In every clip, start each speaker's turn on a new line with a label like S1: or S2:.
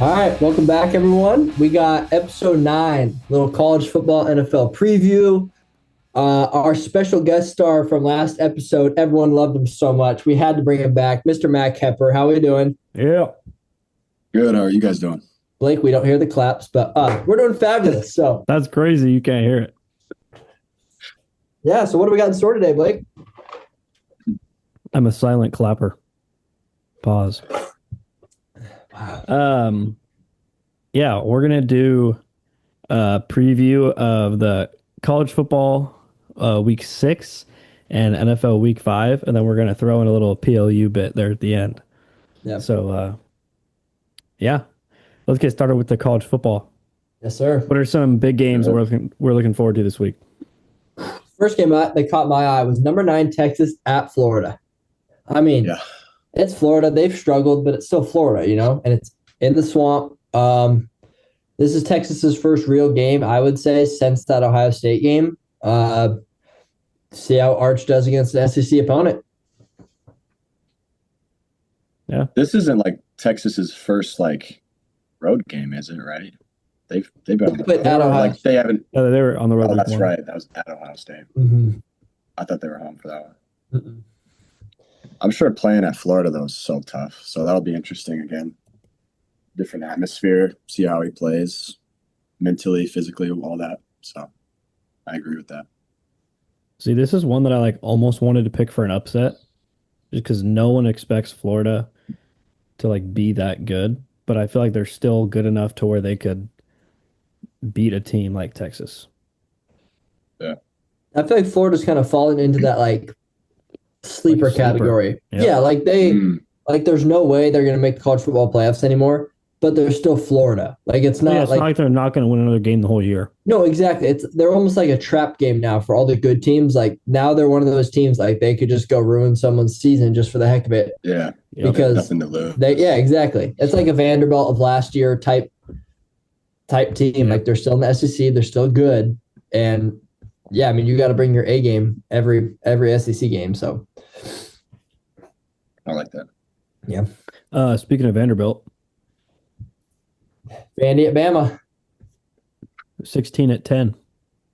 S1: All right, welcome back, everyone. We got episode 9, little college football NFL preview. Our special guest star from last episode, everyone loved him so much. We had to bring him back, Mr. Mack Hepper. How are we doing?
S2: Yeah.
S3: Good. How are you guys doing?
S1: Blake, we don't hear the claps, but we're doing fabulous. So
S2: That's crazy. You can't hear it.
S1: yeah, so what do we got in store today, Blake?
S2: I'm a silent clapper. Pause.
S1: Wow.
S2: Yeah, we're gonna do a preview of the college football week 6 and NFL week 5, and then we're gonna throw in a little PLU bit there at the end.
S1: Yeah.
S2: So yeah. Let's get started with the college football.
S1: Yes, sir.
S2: What are some big games we're looking forward to this week?
S1: First game that caught my eye was number 9 Texas at Florida. I mean, It's Florida. They've struggled, but it's still Florida, and it's in the swamp. This is Texas's first real game, I would say, since that Ohio State game. See how Arch does against an SEC opponent.
S2: Yeah.
S3: This isn't like Texas's first road game, is it? Right? They've been on
S1: But at Ohio
S3: they haven't.
S2: Yeah, they were on the road.
S3: Oh, that's
S2: one.
S3: right. That was at Ohio State.
S1: Mm-hmm.
S3: I thought they were home for that one.
S1: Mm-mm.
S3: I'm sure playing at Florida though is so tough. So that'll be interesting again. Different atmosphere. See how he plays, mentally, physically, all that. So I agree with that.
S2: See, this is one that I almost wanted to pick for an upset, just because no one expects Florida to be that good, but I feel like they're still good enough to where they could beat a team like Texas.
S3: Yeah,
S1: I feel like Florida's kind of fallen into that sleeper category.
S2: Yep.
S1: Yeah, there's no way they're going to make the college football playoffs anymore, but they're still Florida. It's not
S2: it's not like they're not going to win another game the whole year.
S1: No, exactly. They're almost like a trap game now for all the good teams. Now they're one of those teams they could just go ruin someone's season just for the heck of it.
S3: Yeah.
S1: Because
S3: nothing to lose.
S1: Exactly. It's like a Vanderbilt of last year type team.
S2: Yeah.
S1: They're still in the SEC. They're still good. And yeah, I mean, you got to bring your A game every SEC game. So
S3: I like that.
S1: yeah.
S2: Speaking of Vanderbilt,
S1: Vandy at Bama.
S2: 16-10.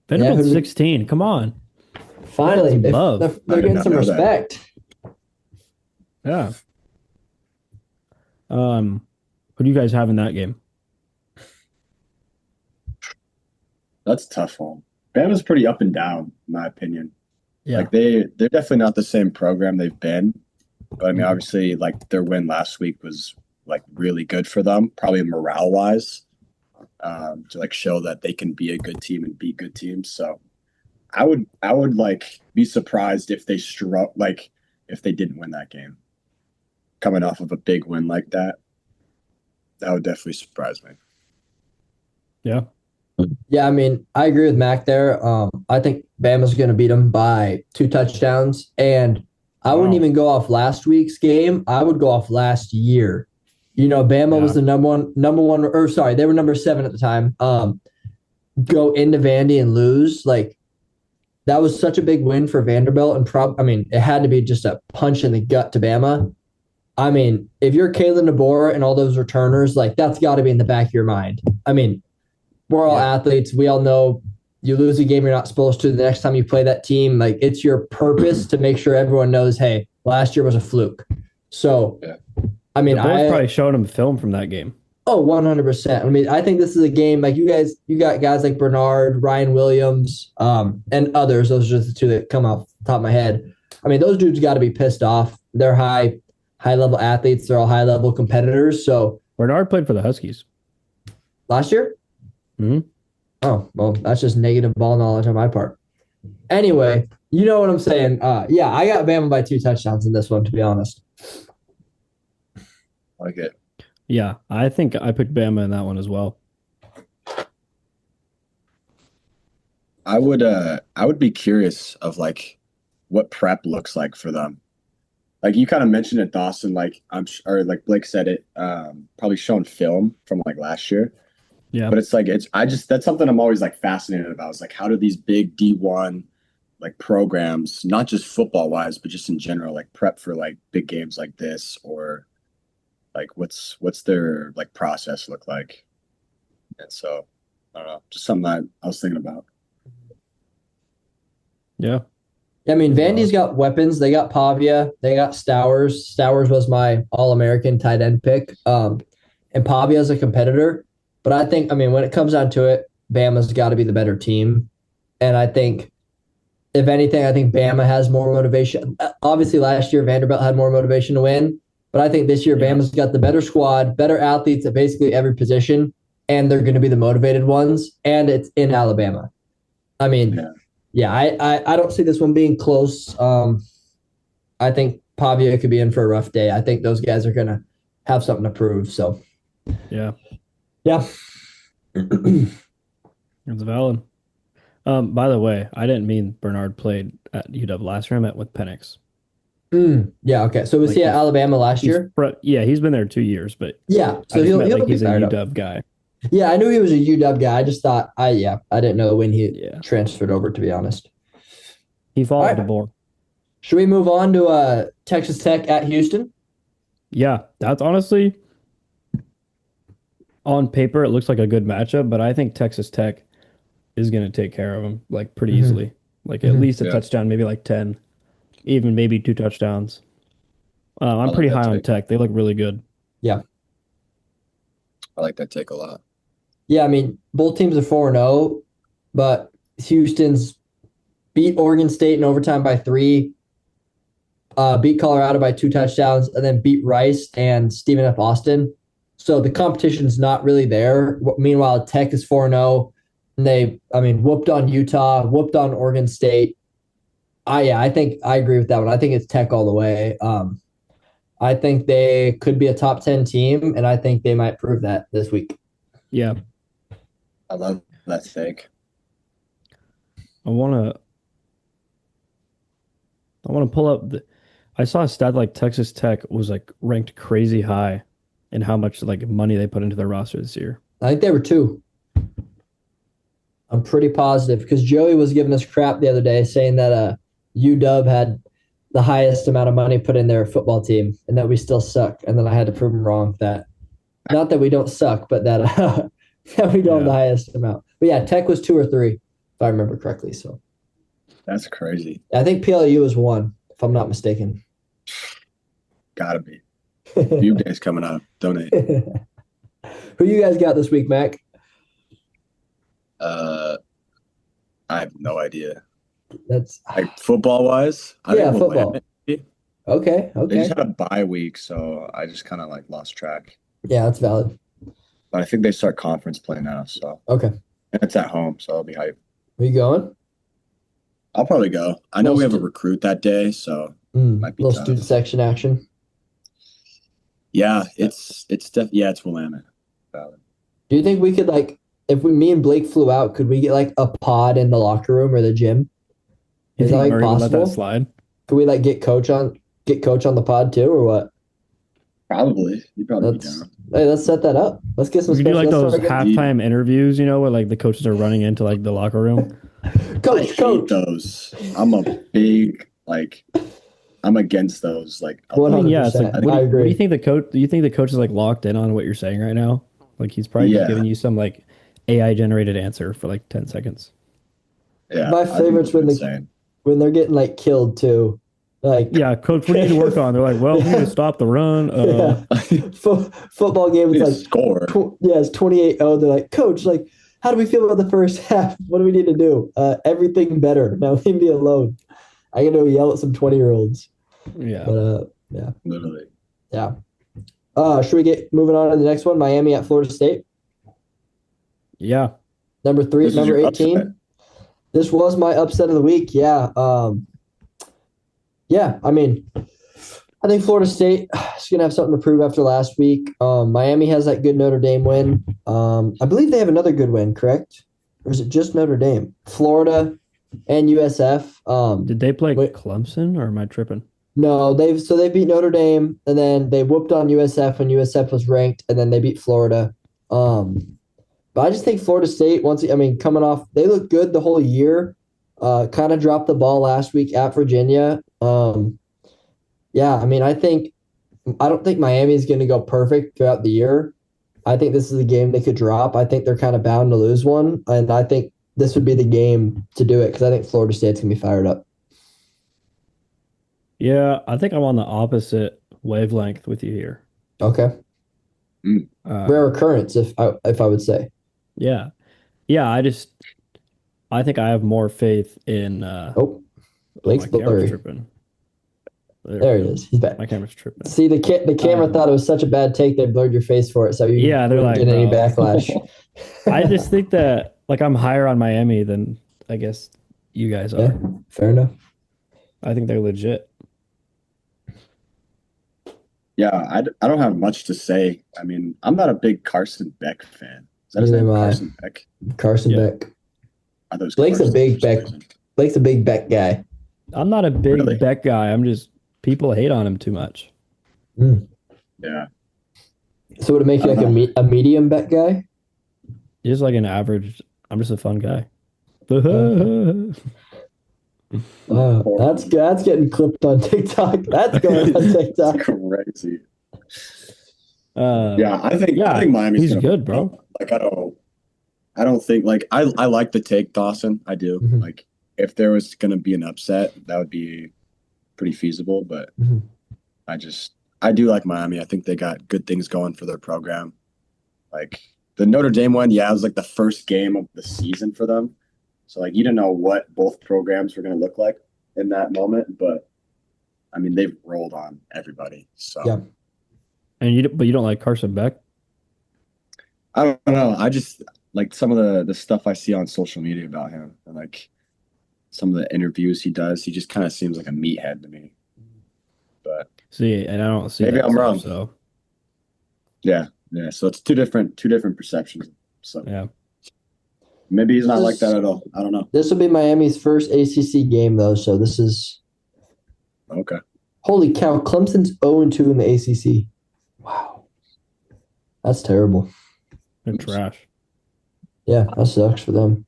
S2: Vanderbilt's 16. Come on.
S1: Finally,
S2: Love.
S1: they're getting some respect.
S2: Yeah. Who do you guys have in that game?
S3: That's a tough one. Bama's pretty up and down, in my opinion.
S2: Yeah.
S3: They're definitely not the same program they've been. But I mean, obviously, their win last week was really good for them, probably morale wise, to show that they can be a good team and beat good teams. So I would be surprised if they if they didn't win that game. Coming off of a big win like that, that would definitely surprise me.
S2: Yeah.
S1: Yeah, I mean, I agree with Mac there. I think Bama's going to beat them by 2 touchdowns. And I wouldn't even go off last week's game. I would go off last year. Bama was the number one, or sorry, they were number 7 at the time. Go into Vandy and lose. That was such a big win for Vanderbilt. And it had to be just a punch in the gut to Bama. I mean, if you're Kalen DeBoer and all those returners, that's got to be in the back of your mind. I mean, we're all athletes. We all know you lose a game you're not supposed to. The next time you play that team, it's your purpose to make sure everyone knows, hey, last year was a fluke. So, I mean,
S2: I probably showed him film from that game.
S1: Oh, 100%. I mean, I think this is a game you got guys like Bernard, Ryan Williams, and others. Those are just the 2 that come off the top of my head. I mean, those dudes got to be pissed off. They're high level athletes. They're all high level competitors. So
S2: Bernard played for the Huskies
S1: last year.
S2: Mm-hmm.
S1: Oh, well, that's just negative ball knowledge on my part. Anyway, you know what I'm saying. Yeah, I got Bama by 2 touchdowns in this one, to be honest.
S3: Like it.
S2: Yeah, I think I picked Bama in that one as well.
S3: I would be curious of what prep looks like for them. You kind of mentioned it, Dawson. Or Blake said it. Probably shown film from last year.
S2: Yeah,
S3: but that's something I'm always fascinated about. Is how do these big D1 programs, not just football wise, but just in general, prep for big games like this, or Like, what's their like process look like? And so, I don't know, just something that I was thinking about.
S2: Yeah.
S1: I mean, Vandy's got weapons. They got Pavia. They got Stowers. Stowers was my All-American tight end pick. And Pavia's a competitor. But I think, I mean, when it comes down to it, Bama's got to be the better team. And I think, if anything, I think Bama has more motivation. Obviously, last year, Vanderbilt had more motivation to win. But I think this year, Bama's got the better squad, better athletes at basically every position, and they're going to be the motivated ones. And it's in Alabama. I mean, I don't see this one being close. I think Pavia could be in for a rough day. I think those guys are going to have something to prove. So,
S2: yeah.
S1: It's
S2: valid. By the way, I didn't mean Bernard played at UW last year. I meant with Penix.
S1: Yeah, okay. So was he at Alabama last year?
S2: Yeah, he's been there 2 years, but
S1: yeah, so he's
S2: a UW guy.
S1: Yeah, I knew he was a UW guy. I just thought I didn't know when he transferred over, to be honest.
S2: He followed the ball.
S1: Should we move on to Texas Tech at Houston?
S2: Yeah, that's honestly, on paper it looks like a good matchup, but I think Texas Tech is going to take care of them like pretty easily. Like at least a touchdown, maybe like 10, even maybe 2 touchdowns. I'm pretty high on Tech. They look really good.
S1: Yeah.
S3: I like that take a lot.
S1: Yeah, I mean, both teams are 4-0, but Houston's beat Oregon State in overtime by 3, beat Colorado by 2 touchdowns, and then beat Rice and Stephen F. Austin. So the competition's not really there. Meanwhile, Tech is 4-0, and they, whooped on Utah, whooped on Oregon State. I think I agree with that one. I think it's Tech all the way. I think they could be a top 10 team, and I think they might prove that this week.
S2: Yeah.
S3: I love that take.
S2: I want to pull up I saw a stat like Texas Tech was like ranked crazy high in how much like money they put into their roster this year.
S1: I think they were 2. I'm pretty positive because Joey was giving us crap the other day saying that UW had the highest amount of money put in their football team and that we still suck. And then I had to prove him wrong, that not that we don't suck, but that, that we don't have the highest amount. But yeah, Tech was 2 or 3, if I remember correctly. So
S3: that's crazy.
S1: I think PLU was 1, if I'm not mistaken.
S3: Gotta be. Few days coming up. Donate.
S1: Who you guys got this week, Mac?
S3: I have no idea.
S1: That's
S3: like football wise.
S1: Football. Okay.
S3: They just had a bye week, so I just kind of like lost track.
S1: Yeah, that's valid.
S3: But I think they start conference play now, so
S1: okay.
S3: And it's at home, so I'll be hyped.
S1: Are you going?
S3: I'll probably go. I know we have a recruit that day, so
S1: might be little student section action.
S3: Yeah, it's Willamette. Valid.
S1: Do you think we could if me and Blake flew out, could we get like a pod in the locker room or the gym? Is that possible?
S2: Let that slide?
S1: Could we get coach on the pod too, or what?
S3: Probably. You'd probably be down.
S1: Hey, let's set that up. Let's get some.
S2: We could do those halftime interviews, where the coaches are running into the locker room.
S1: Coach.
S3: Those. I'm a big I'm against those.
S1: 100%.
S2: Yeah,
S1: I agree.
S2: What do you think the coach? Do you think the coach is locked in on what you're saying right now? He's probably just giving you some AI generated answer for 10 seconds.
S3: Yeah,
S1: my favorite's when they're getting killed too.
S2: Coach, what do you need to work on? They're well, we need to stop the run.
S1: Football game is
S3: score.
S1: It's 28-0. They're Coach, how do we feel about the first half? What do we need to do? Everything better. Now leave me alone. I can go yell at some 20-year-olds.
S2: Yeah.
S1: But yeah.
S3: Literally.
S1: Yeah. Should we get moving on to the next one? Miami at Florida State.
S2: Yeah.
S1: Number 18. Upset. This was my upset of the week. Yeah. I think Florida State is going to have something to prove after last week. Miami has that good Notre Dame win. I believe they have another good win, correct? Or is it just Notre Dame? Florida and USF.
S2: Did they play Clemson, or am I tripping?
S1: No, they beat Notre Dame, and then they whooped on USF when USF was ranked, and then they beat Florida. But I just think Florida State, coming off, they look good the whole year. Kind of dropped the ball last week at Virginia. I think I don't think Miami is going to go perfect throughout the year. I think this is a game they could drop. I think they're kind of bound to lose one, and I think this would be the game to do it because I think Florida State's going to be fired up.
S2: Yeah, I think I'm on the opposite wavelength with you here.
S1: Okay,
S3: Mm.
S1: rare occurrence, if I would say.
S2: Yeah. Yeah, I think I have more faith in
S1: Oh,
S2: oh,
S1: Blake's
S2: my camera's
S1: blurry.
S2: tripping. There
S1: There
S2: we
S1: he
S2: go.
S1: is. He's back.
S2: My camera's tripping.
S1: See, the camera
S2: Um,
S1: thought it was such a bad take they blurred your face for it, so you
S2: yeah, they're
S1: wouldn't
S2: like,
S1: get any
S2: bro.
S1: backlash.
S2: I just think that like I'm higher on Miami than I guess you guys
S1: Yeah,
S2: are.
S1: fair enough.
S2: I think they're legit.
S3: Yeah, I don't have much to say. I mean, I'm not a big Carson Beck fan. Is that his
S1: Neither
S3: name?
S1: am I.
S3: Carson Beck?
S1: Carson
S2: Yeah.
S1: Beck.
S3: I thought it was
S1: Blake's a
S3: Carson
S1: big
S3: for some
S1: Beck.
S3: reason.
S1: Blake's a big Beck guy.
S2: I'm not a big
S3: Really?
S2: bet guy. I'm just people hate on him too much.
S1: Mm.
S3: Yeah.
S1: So would it make
S3: I
S1: you like
S3: don't know.
S1: a medium Beck guy?
S2: Just like an average. I'm just a fun guy.
S1: Wow, that's good. That's getting clipped on TikTok. That's going on TikTok.
S3: It's crazy.
S2: Uh,
S3: Yeah, I think
S2: yeah,
S3: Miami's
S2: he's
S3: gonna
S2: good, bro.
S3: like I don't think like I like the take Dawson. I do.
S1: Mhm.
S3: Like if there was gonna be an upset, that would be pretty feasible. But
S1: Mhm.
S3: I do like Miami. I think they got good things going for their program. Like the Notre Dame one, yeah, it was like the first game of the season for them. So like you didn't know what both programs were gonna look like in that moment, but I mean they've rolled on everybody. So
S1: Yeah.
S2: But you don't like Carson Beck?
S3: I don't know. I just like some of the stuff I see on social media about him and like some of the interviews he does. He just kind of seems like a meathead to me. But
S2: See, and I don't see
S3: maybe
S2: that
S3: I'm
S2: stuff,
S3: wrong.
S2: so
S3: Yeah. So it's two different perceptions. So
S2: yeah.
S3: maybe he's not like that at all. I don't know.
S1: This will be Miami's first ACC game though, so this is
S3: Okay.
S1: holy cow. Clemson's 0-2 in the ACC. Wow, that's terrible.
S2: They're
S3: Oops.
S2: trash.
S1: Yeah, that sucks for them.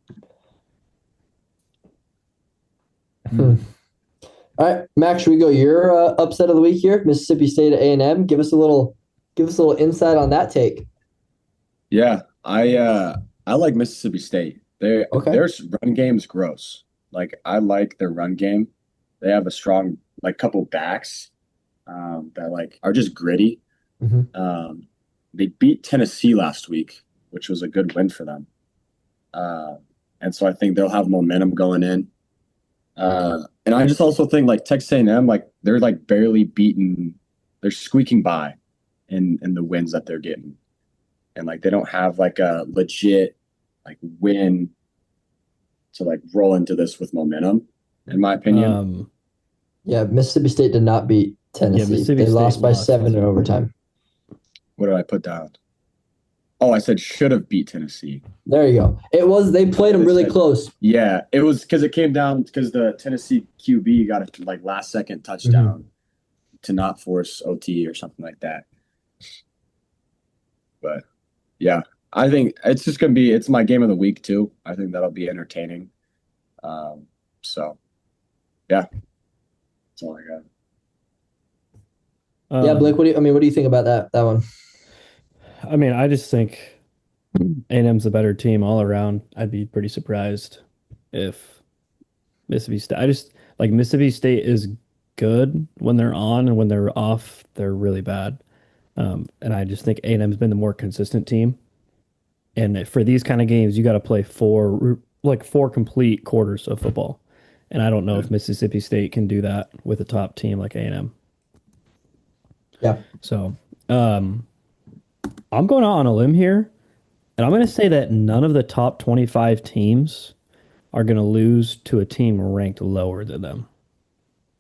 S1: Hmm. All right, Max, should we go your upset of the week here? Mississippi State at A&M. Give us a little insight on that take.
S3: Yeah. I like Mississippi State. Their run game's gross. Like I like their run game. They have a strong like couple backs that like are just gritty.
S1: Mhm.
S3: They beat Tennessee last week, which was a good win for them. And so I think they'll have momentum going in. And I just also think like Texas A&M, like they're like barely beaten. They're squeaking by in the wins that they're getting. And like they don't have like a legit like win to like roll into this with momentum, in my opinion.
S1: Yeah, Mississippi State did not beat Tennessee.
S2: Mississippi
S1: They
S2: State
S1: lost by
S2: lost
S1: 7 in
S2: last week.
S1: overtime.
S3: What did I put down? Oh, I said should have beat Tennessee.
S1: There you go. It was they played them really close.
S3: Yeah, it was because it came down because the Tennessee QB got a like last second touchdown to not force OT or something like that. But yeah, I think it's just gonna be it's my game of the week too. I think that'll be entertaining. So yeah, that's all I got.
S1: Yeah, Blake, what do you think about that one?
S2: I mean, I just think A&M's a better team all around. I'd be pretty surprised if Mississippi State. I just like Mississippi State is good when they're on, and when they're off, they're really bad. And I just think A&M's been the more consistent team. And for these kind of games, you got to play four complete quarters of football. And I don't know if Mississippi State can do that with a top team like A&M.
S1: Yeah.
S2: So, I'm going out on a limb here, and I'm going to say that none of the top 25 teams are going to lose to a team ranked lower than them.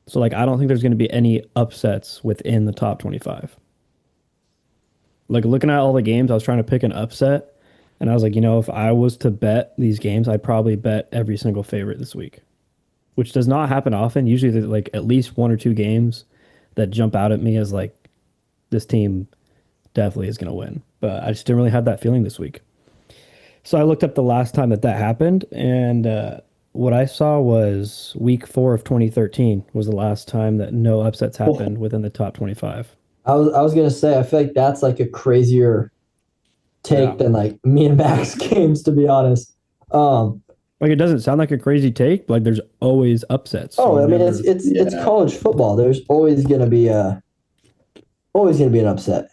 S2: So, like, I don't think there's going to be any upsets within the top 25. Like, looking at all the games, I was trying to pick an upset, and I was like, if I was to bet these games, I'd probably bet every single favorite this week, which does not happen often. Usually, there's like at least one or two games that jump out at me as like, this team definitely is going to win. But I just didn't really have that feeling this week. So I looked up the last time that happened, and what I saw was week 4 of 2013 was the last time that no upsets happened within the top 25.
S1: I was gonna say I feel like that's like a crazier take than like me and Max games, to be honest. Um,
S2: Like it doesn't sound like a crazy take, but like there's always upsets.
S1: oh,
S2: You
S1: I mean
S2: never,
S1: it's
S3: Yeah.
S1: college football. There's always gonna be an upset.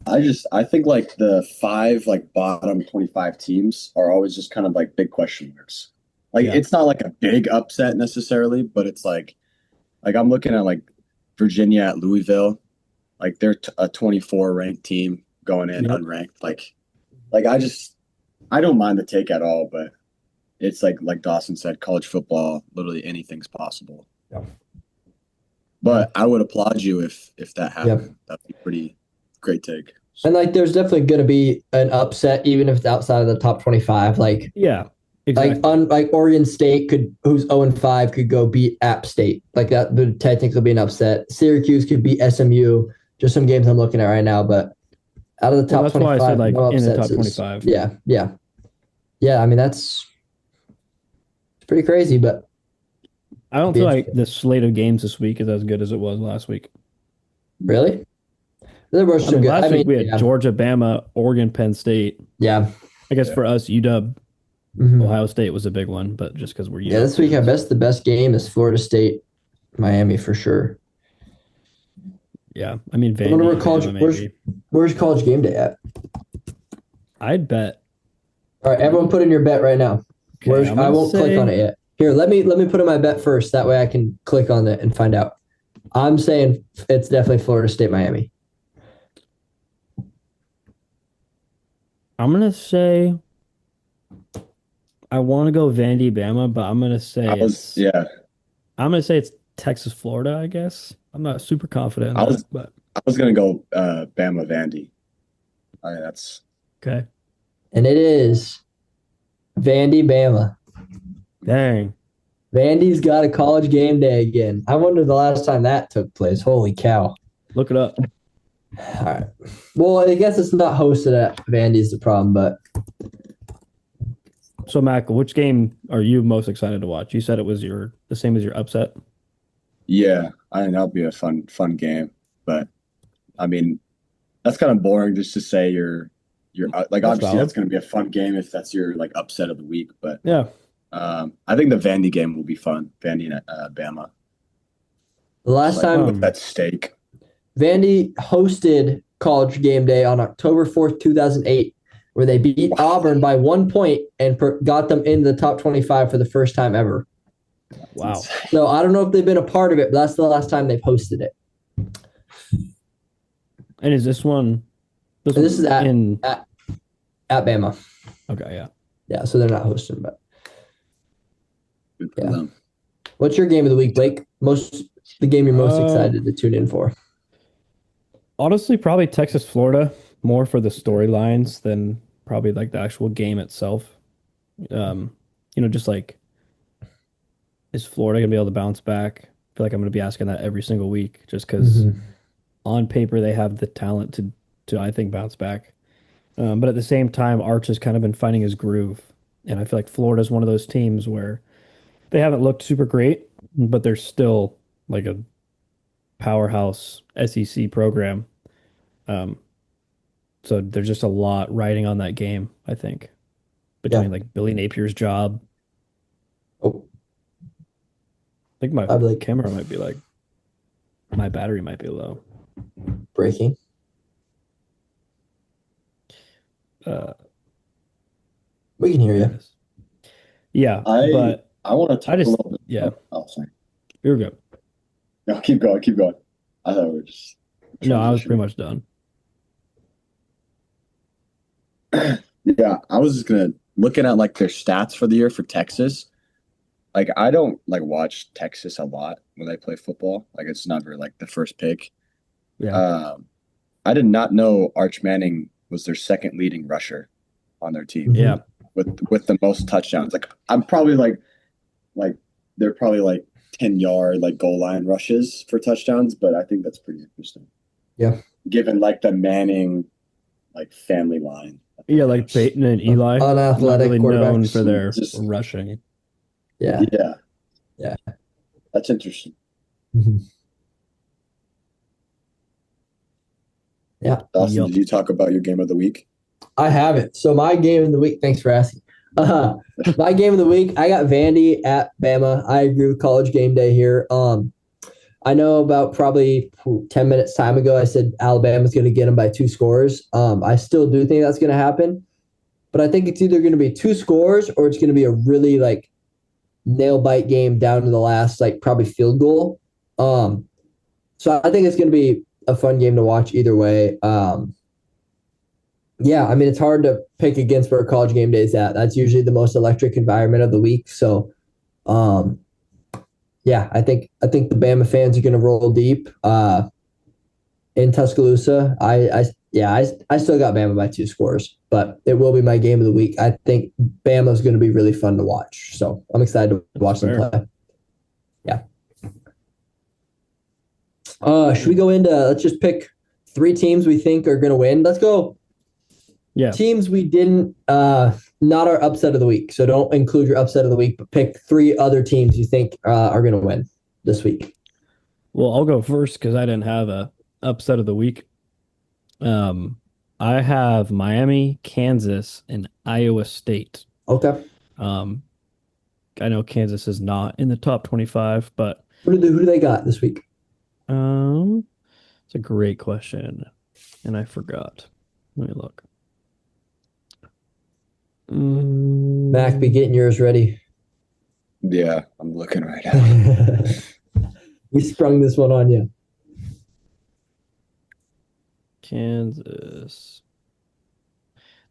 S3: I think like the five like bottom 25 teams are always just kind of like big question marks. Like
S2: Yeah.
S3: it's not like a big upset necessarily, but it's like I'm looking at like Virginia at Louisville, like they're a 24 ranked team going in
S2: Yep.
S3: unranked. Like I don't mind the take at all, but it's like Dawson said, college football, literally anything's possible.
S1: Yeah.
S3: But I would applaud you if that
S1: Yeah.
S3: happened. That'd be pretty great take.
S1: And like there's definitely gonna be an upset even if it's outside of the top 25. Like
S2: Yeah, exactly.
S1: like Oregon State who's 0-5 could go beat App State. Like that would technically be an upset. Syracuse could beat SMU. Just some games I'm looking at right now, but out of the top
S2: Well, that's
S1: 25,
S2: why I said like
S1: no
S2: in the
S1: upsets
S2: top 25.
S1: Yeah. I mean it's pretty crazy, but
S2: I don't
S1: be
S2: feel like
S1: interesting.
S2: the slate of games this week is as good as it was last week.
S1: Really? There were
S2: I
S1: some
S2: mean,
S1: good.
S2: last
S1: I
S2: week
S1: mean,
S2: we had Georgia, Bama, Oregon, Penn State.
S1: yeah.
S2: I guess for us, UW,
S1: Mhm.
S2: Ohio State was a big one, but just because we're
S1: Yeah,
S2: UW
S1: this week
S2: fans.
S1: the best game is Florida State, Miami for sure.
S2: Yeah, I mean
S1: I wonder
S2: Vandy, Bama maybe.
S1: where's college game day at?
S2: I'd bet.
S1: All right, everyone put in your bet right now.
S2: Okay, I'm
S1: I
S2: gonna
S1: won't click on
S2: say
S1: it yet. Here, let me put in my bet first. That way I can click on it and find out. I'm saying it's definitely Florida State, Miami.
S2: I'm gonna say I want to go Vandy, Bama, but I'm gonna say it's Texas, Florida. I guess I'm not super confident in
S3: I
S2: that,
S3: was
S2: but
S3: I was gonna go Bama Vandy. That's
S2: okay.
S1: And it is Vandy, Bama.
S2: Dang.
S1: Vandy's got a college game day again. I wonder the last time that took place. Holy cow.
S2: Look it up.
S1: All right. Well, I guess it's not hosted at Vandy's the problem, but
S2: So, Mac, which game are you most excited to watch? You said it was the same as your upset.
S3: yeah. I think that'll be a fun game. But I mean, that's kind of boring just to say you're like
S2: That's
S3: obviously
S2: valid.
S3: that's going to be a fun game if that's your like upset of the week. But
S2: Yeah.
S3: I think the Vandy game will be fun. Vandy and Bama.
S1: the last
S3: Just, like,
S1: time
S3: with that stake.
S1: Vandy hosted college game day on October 4th, 2008, where they beat Auburn by 1 point and got them in the top 25 for the first time ever.
S2: Wow.
S1: So I don't know if they've been a part of it, but that's the last time they've hosted it.
S2: And is this one?
S1: This is at Bama.
S2: Okay, yeah.
S1: Yeah, so they're not hosting, but
S3: Good for
S1: yeah.
S3: them.
S1: What's your game of the week, Blake? The game you're most excited to tune in for?
S2: Honestly, probably Texas, Florida, more for the storylines than probably like the actual game itself. Just like, is Florida gonna be able to bounce back? I feel like I'm gonna be asking that every single week, just because on paper they have the talent to I think bounce back. But at the same time, Arch has kind of been finding his groove, and I feel like Florida is one of those teams where they haven't looked super great, but they're still like a powerhouse SEC program. Um, so there's just a lot riding on that game, I think, between like Billy Napier's job.
S1: Oh,
S2: I think my
S1: Hi, Blake.
S2: camera might be like, my battery might be low.
S1: Breaking. We can hear you.
S2: Yeah, but
S3: I want to talk a little bit.
S2: Yeah.
S3: Oh, sorry.
S2: You're good.
S3: No, keep going. I thought we were just.
S2: No, I was pretty much done.
S3: Yeah, I was just looking at like their stats for the year for Texas. Like I don't like watch Texas a lot when they play football. Like it's never like the first pick.
S2: Yeah.
S3: I did not know Arch Manning was their second leading rusher on their team.
S2: Yeah.
S3: With the most touchdowns. Like I'm probably like they're probably like 10-yard like goal line rushes for touchdowns, but I think that's pretty interesting.
S1: Yeah.
S3: Given like the Manning like family line.
S2: Yeah, like Peyton and Eli.
S1: Unathletic
S2: really
S1: quarterbacks.
S2: known for their
S3: Just
S2: rushing.
S1: Yeah.
S3: That's interesting.
S1: Yeah.
S3: Dawson,
S2: Yup.
S3: did you talk about your game of the week?
S1: I have it. So my game of the week, thanks for asking. My game of the week, I got Vandy at Bama. I agree with college game day here. I know about probably 10 minutes time ago, I said Alabama's going to get them by 2 scores. I still do think that's going to happen, but I think it's either going to be 2 scores or it's going to be a really like nail bite game down to the last, like probably field goal. So I think it's going to be a fun game to watch either way. Yeah, I mean, it's hard to pick against where college game day is at. That's usually the most electric environment of the week. So, um, yeah, I think the Bama fans are going to roll deep in Tuscaloosa. I still got Bama by 2 scores, but it will be my game of the week. I think Bama's going to be really fun to watch. So I'm excited to watch them play. Yeah. Should we go into? Let's just pick 3 teams we think are going to win. Let's go.
S2: Yeah.
S1: Teams we didn't, not our upset of the week. So don't include your upset of the week, but pick 3 other teams you think are going to win this week.
S2: Well, I'll go first because I didn't have a upset of the week. I have Miami, Kansas, and Iowa State.
S1: Okay.
S2: I know Kansas is not in the top 25, but
S1: Who do they got this week?
S2: it's a great question, and I forgot. Let me look.
S1: Mac, be getting yours ready.
S3: Yeah, I'm looking right now.
S1: We sprung this one on you.
S2: Kansas.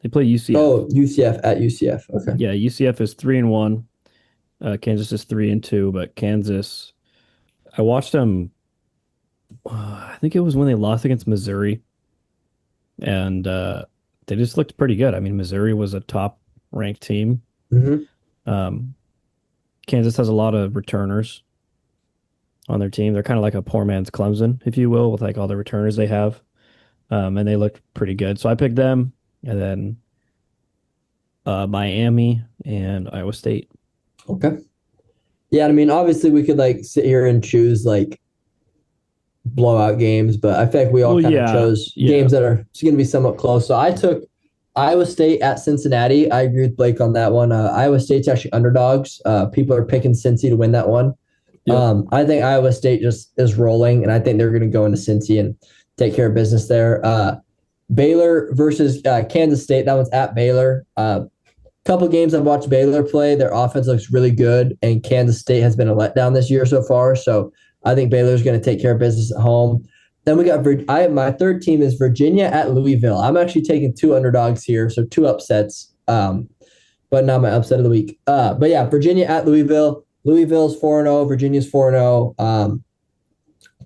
S2: They play UCF.
S1: Oh, UCF at UCF. Okay.
S2: Yeah, UCF is 3-1. Kansas is 3-2, but Kansas, I watched them. I think it was when they lost against Missouri, and they just looked pretty good. I mean, Missouri was a top-ranked team.
S1: Mm-hmm.
S2: Kansas has a lot of returners on their team. They're kind of like a poor man's Clemson, if you will, with like all the returners they have, and they looked pretty good. So I picked them, and then Miami and Iowa State.
S1: Okay. Yeah, I mean, obviously we could like sit here and choose like blowout games, but I feel like we all kind of chose games that are going to be somewhat close. So I took Iowa State at Cincinnati. I agree with Blake on that one. Iowa State's actually underdogs. People are picking Cincy to win that one. Yep. I think Iowa State just is rolling, and I think they're going to go into Cincy and take care of business there. Baylor versus Kansas State. That one's at Baylor. Couple games I've watched Baylor play. Their offense looks really good, and Kansas State has been a letdown this year so far. So I think Baylor's going to take care of business at home. Then we got my third team is Virginia at Louisville. I'm actually taking 2 underdogs here, so 2 upsets, but not my upset of the week. But yeah, Virginia at Louisville. Louisville's 4-0. Virginia's 4-0.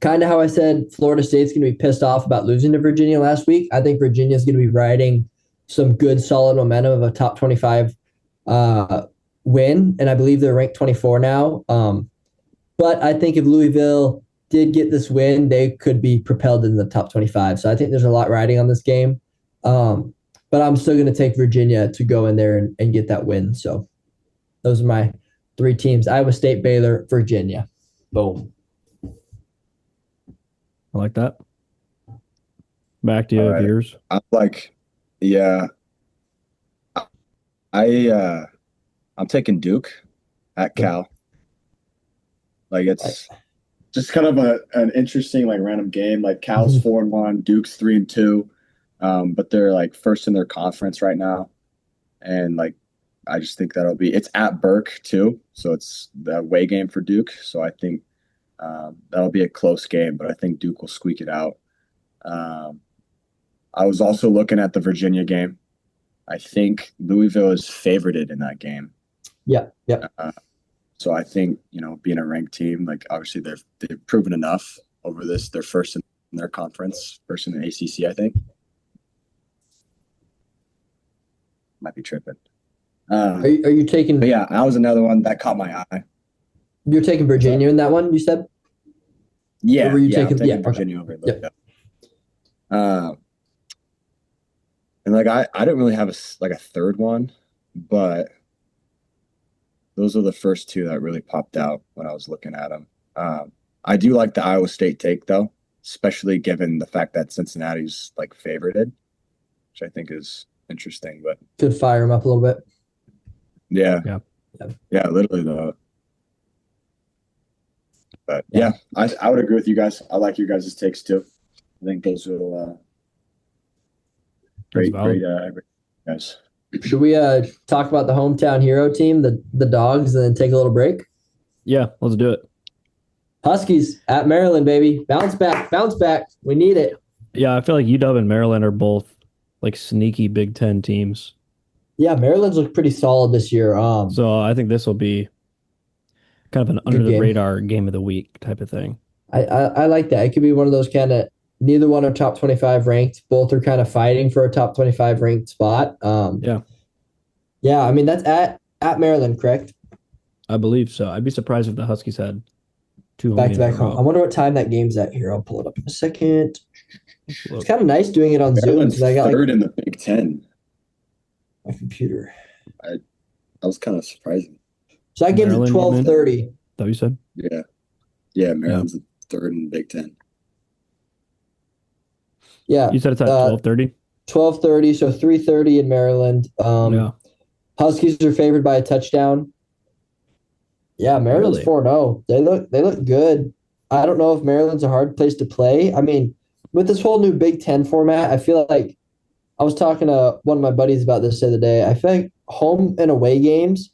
S1: Kind of how I said Florida State's going to be pissed off about losing to Virginia last week. I think Virginia's going to be riding some good, solid momentum of a top 25 win, and I believe they're ranked 24 now. But I think if Louisville did get this win, they could be propelled in the top 25. So I think there's a lot riding on this game. But I'm still going to take Virginia to go in there and get that win. So those are my 3 teams: Iowa State, Baylor, Virginia. Boom.
S2: I like that. Mac, do you have yours?
S3: I'm like, yeah. I'm taking Duke at Cal. Like it's just kind of an interesting like random game. Like Cal's 4-1, Duke's 3-2, but they're like first in their conference right now, and like I just think it's at Burke too, so it's the away game for Duke. So I think that'll be a close game, but I think Duke will squeak it out. I was also looking at the Virginia game. I think Louisville is favorited in that game.
S1: Yeah.
S3: So I think, being a ranked team, like obviously they've proven enough over this. They're first in their conference, first in the ACC, I think. Might be tripping.
S1: Are you taking?
S3: But yeah, that was another one that caught my eye.
S1: You're taking Virginia in that one, you said?
S3: Yeah.
S1: Or were you
S3: I'm
S1: taking
S3: Virginia over Louisville. And like I didn't really have a third one, but those are the first 2 that really popped out when I was looking at them. I do like the Iowa State take though, especially given the fact that Cincinnati's like favorited, which I think is interesting. But
S1: Could fire him up a little bit.
S3: yeah,
S2: Yeah.
S3: yeah, literally though. But yeah, I would agree with you guys. I like your guys' takes too. I think those are great guys.
S1: Should we talk about the hometown hero team, the Dogs, and then take a little break?
S2: Yeah, let's do it.
S1: Huskies at Maryland, baby. Bounce back. We need it.
S2: Yeah, I feel like UW and Maryland are both like sneaky Big Ten teams.
S1: Yeah, Maryland's looked pretty solid this year.
S2: So I think this will be kind of an under the radar game of the week type of thing.
S1: I like that. It could be one of those kind of neither one are top 25 ranked. Both are kind of fighting for a top 25 ranked spot. Yeah, I mean that's at Maryland, correct?
S2: I believe so. I'd be surprised if the Huskies had two
S1: back to back home. I wonder what time that game's at here. I'll pull it up in a second. It's kind of nice doing it on
S3: Maryland's
S1: Zoom because I got
S3: third in the Big Ten.
S1: My computer.
S3: That was kind of surprising.
S1: So that game's at 12:30.
S2: That you said?
S3: Yeah, Maryland's third in the Big Ten.
S1: Yeah,
S2: you said it's at 12:30.
S1: 12:30, so 3:30 in Maryland. Huskies are favored by a touchdown. Yeah, Maryland's 4-0. They look good. I don't know if Maryland's a hard place to play. I mean, with this whole new Big Ten format, I feel like I was talking to one of my buddies about this the other day. I feel like home and away games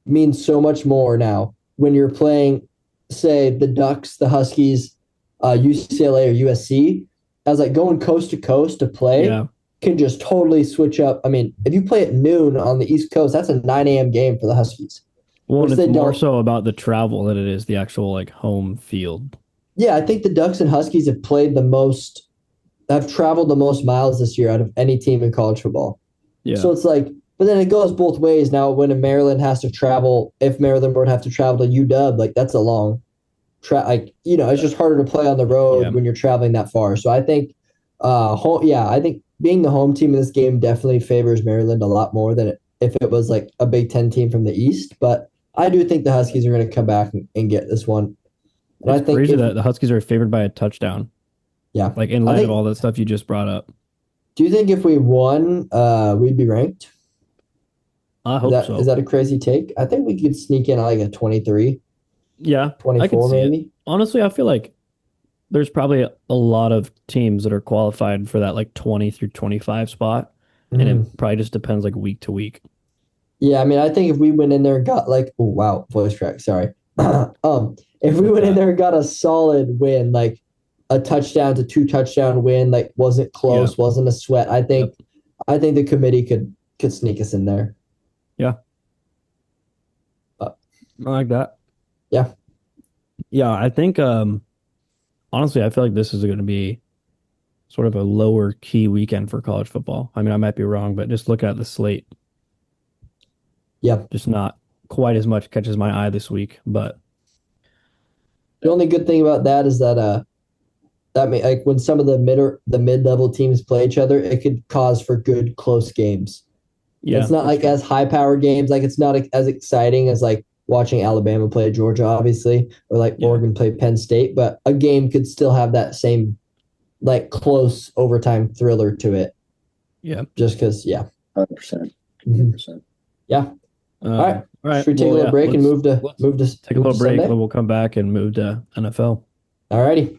S1: mean so much more now when you're playing, say, the Ducks, the Huskies, UCLA or USC. I was like going coast to coast to play can just totally switch up. I mean, if you play at noon on the East Coast, that's a 9 a.m. game for the Huskies.
S2: Well, it's more so about the travel than it is the actual like home field.
S1: Yeah, I think the Ducks and Huskies have traveled the most miles this year out of any team in college football. Yeah. So it's like, but then it goes both ways. Now, when Maryland has to travel, if Maryland would have to travel to UW, like that's a long it's just harder to play on the road when you're traveling that far. So I think, I think being the home team in this game definitely favors Maryland a lot more than if it was like a Big Ten team from the East. But I do think the Huskies are going to come back and get this one. And
S2: I think crazy that the Huskies are favored by a touchdown.
S1: Yeah,
S2: like in light of all that stuff you just brought up.
S1: Do you think if we won, we'd be ranked?
S2: I hope so.
S1: Is that a crazy take? I think we could sneak in like a 23.
S2: Yeah,
S1: 24 maybe.
S2: It. Honestly, I feel like there's probably a lot of teams that are qualified for that like 20 through 25 spot, and it probably just depends like week to week.
S1: Yeah, I mean, I think if we went in there and got like, oh wow, voice crack, sorry. If we went in there and got a solid win, like a touchdown to 2 touchdown win, like wasn't close, wasn't a sweat. I think the committee could sneak us in there.
S2: Yeah, I like that. Yeah, I think honestly, I feel like this is going to be sort of a lower key weekend for college football. I mean, I might be wrong, but just look at the slate.
S1: Yeah,
S2: just not quite as much catches my eye this week. But
S1: the only good thing about that is that like when some of the mid-level teams play each other, it could cause for good close games. Yeah, it's not like as high-powered games. Like it's not as exciting as like watching Alabama play Georgia, obviously, or like Oregon play Penn State, but a game could still have that same like close overtime thriller to it.
S2: Yeah.
S1: Just because,
S3: 100%. 100%.
S1: Yeah. All right. Should we take a little break and move to
S2: take a little break,
S1: Sunday?
S2: But we'll come back and move to NFL.
S1: All righty.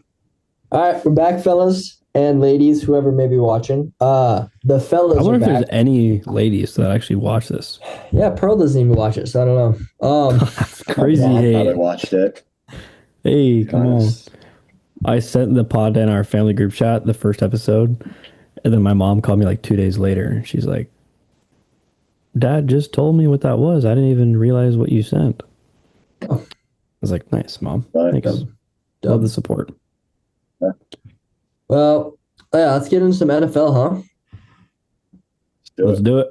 S1: All right, we're back, fellas and ladies, whoever may be watching. The fellas.
S2: I wonder
S1: if
S2: there's any ladies that actually watch this.
S1: Yeah, Pearl doesn't even watch it, so I don't know.
S2: That's crazy.
S3: I probably watched it.
S2: Hey, come on. I sent the pod in our family group chat, the first episode, and then my mom called me like 2 days later, and she's like, Dad just told me what that was. I didn't even realize what you sent. I was like, nice, Mom. Thanks. Love the support.
S3: Yeah.
S1: Well, let's get into some NFL, huh?
S2: Let's do it.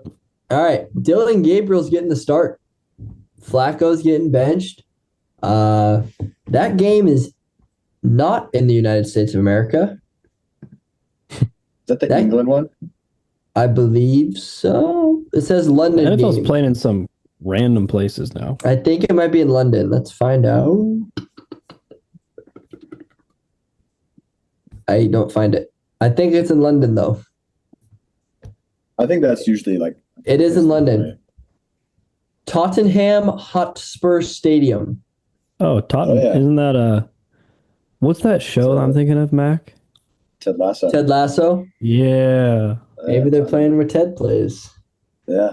S1: All right. Dylan Gabriel's getting the start. Flacco's getting benched. That game is not in the United States of America.
S3: Is that the England one?
S1: I believe so. It says London.
S2: NFL's playing in some random places now.
S1: I think it might be in London. Let's find out. I don't find it. I think it's in London though.
S3: I think that's usually like
S1: It is in London.
S3: right?
S1: Tottenham Hotspur Stadium.
S2: Oh, Tottenham.
S3: yeah.
S2: Isn't that what's that show I'm thinking of, Mac?
S3: Ted Lasso.
S1: Ted Lasso.
S2: Yeah.
S1: Maybe they're playing where Ted plays.
S3: Yeah.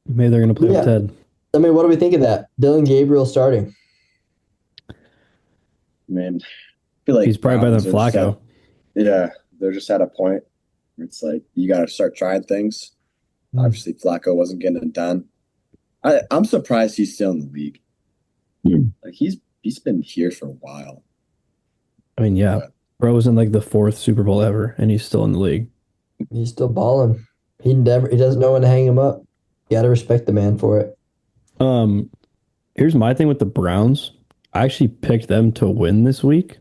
S2: Maybe they're gonna play with
S1: Yeah.
S2: Ted.
S1: I mean, what do we think of that? Dylan Gabriel starting.
S3: Man, I feel like
S2: He's probably better than
S3: Browns are
S2: Flacco.
S3: they're just at a point where it's like you got to start trying things. Obviously, Flacco wasn't getting it done. I'm surprised he's still in the league. Like he's been here for a while.
S2: I mean, yeah. Bro was in like the 4th Super Bowl ever, and he's still in the league.
S1: He's still balling. He doesn't know when to hang him up. You got to respect the man for it.
S2: Here's my thing with the Browns. I actually picked them to win this week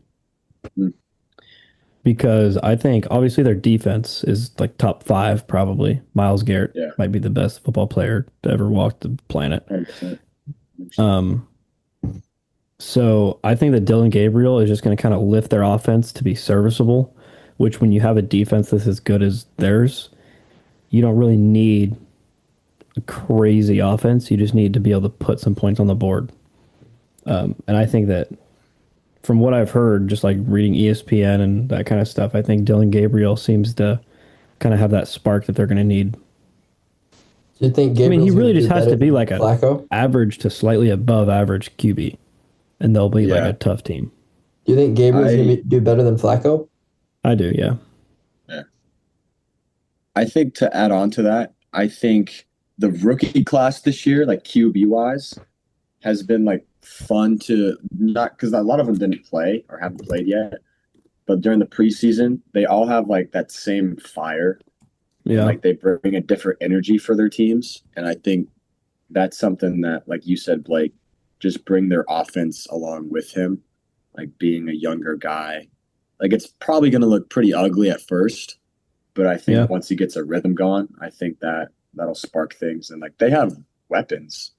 S2: because I think obviously their defense is like top 5 probably. Myles Garrett might be the best football player to ever walk the planet. 100%. So I think that Dylan Gabriel is just going to kind of lift their offense to be serviceable, which when you have a defense that's as good as theirs, you don't really need a crazy offense. You just need to be able to put some points on the board. And I think that from what I've heard, just like reading ESPN and that kind of stuff, I think Dylan Gabriel seems to kind of have that spark that they're going to need.
S1: Do you think Gabriel's
S2: he really just has to be like a
S1: Flacco?
S2: Average to slightly above average QB, and they'll be like a tough team.
S1: Do you think Gabriel's going to do better than Flacco?
S2: I do, yeah.
S3: Yeah. I think to add on to that, I think the rookie class this year, like QB wise, has been like fun to not because a lot of them didn't play or haven't played yet, but during the preseason, they all have like that same fire.
S2: Yeah.
S3: Like they bring a different energy for their teams. And I think that's something that, like you said, Blake, just bring their offense along with him, like being a younger guy. Like it's probably going to look pretty ugly at first, but I think once he gets a rhythm going, I think that'll spark things. And like they have weapons.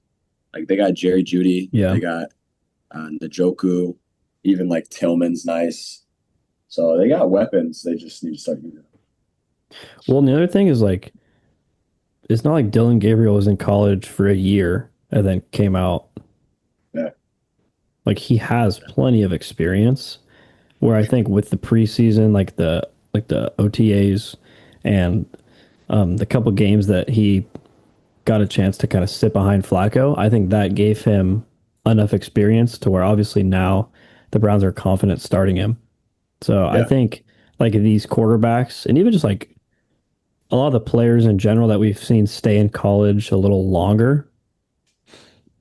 S3: Like they got Jerry Jeudy, they got Njoku, even like Tillman's nice. So they got weapons. They just need to start using them.
S2: Well, and the other thing is like, it's not like Dylan Gabriel was in college for a year and then came out.
S3: Yeah.
S2: Like he has plenty of experience. Where I think with the preseason, like the OTAs and the couple games that he got a chance to kind of sit behind Flacco, I think that gave him enough experience to where obviously now the Browns are confident starting him. So I think like these quarterbacks and even just like a lot of the players in general that we've seen stay in college a little longer,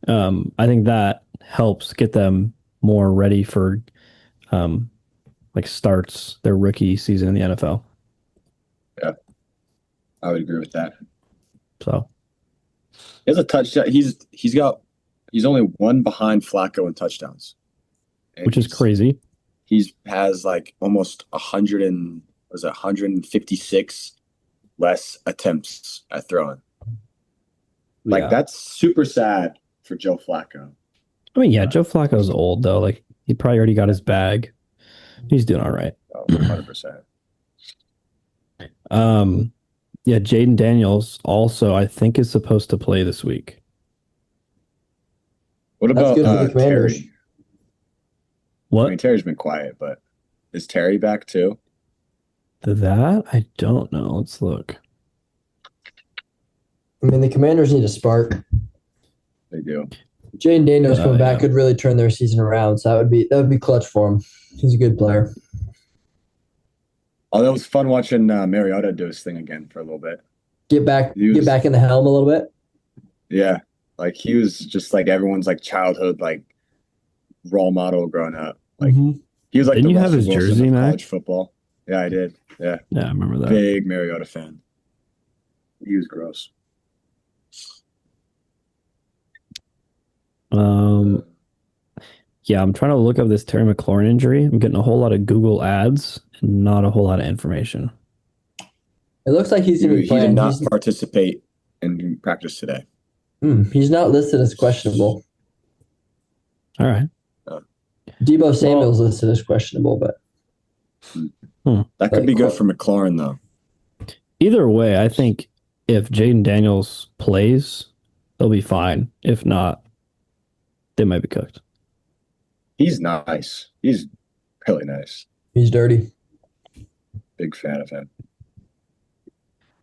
S2: I think that helps get them more ready for like starts their rookie season in the NFL.
S3: Yeah, I would agree with that.
S2: So
S3: he has a touchdown. He's only one behind Flacco in touchdowns,
S2: which is crazy.
S3: He has like almost 156 less attempts at throwing. Like that's super sad for Joe Flacco.
S2: I mean, Joe Flacco's old though. Like he probably already got his bag. He's doing all right.
S3: 100%.
S2: Jaden Daniels also I think is supposed to play this week.
S3: What about Terry?
S2: What?
S3: I mean, Terry's been quiet, but is Terry back too?
S2: That I don't know. Let's look.
S1: I mean, the Commanders need a spark.
S3: They do.
S1: Jaden Daniels coming back could really turn their season around. So that would be clutch for him. He's a good player.
S3: Oh, that was fun watching Mariota do his thing again for a little bit.
S1: Get back in the helm a little bit.
S3: Yeah, like he was just like everyone's like childhood like role model growing up. Like he was like.
S2: Didn't
S3: the
S2: you have his
S3: Russell
S2: jersey,
S3: of
S2: Mac?
S3: college football? Yeah, I did. Yeah,
S2: I remember that.
S3: Big Mariota fan. He was gross.
S2: I'm trying to look up this Terry McLaurin injury. I'm getting a whole lot of Google ads and not a whole lot of information.
S1: It looks like he's going to be playing.
S3: He did not participate in practice today.
S1: He's not listed as questionable.
S2: All right.
S1: Deebo Samuel's listed as questionable, but
S3: That could be good for McLaurin, though.
S2: Either way, I think if Jaden Daniels plays, they'll be fine. If not, they might be cooked.
S3: He's nice. He's really nice.
S1: He's dirty.
S3: Big fan of him.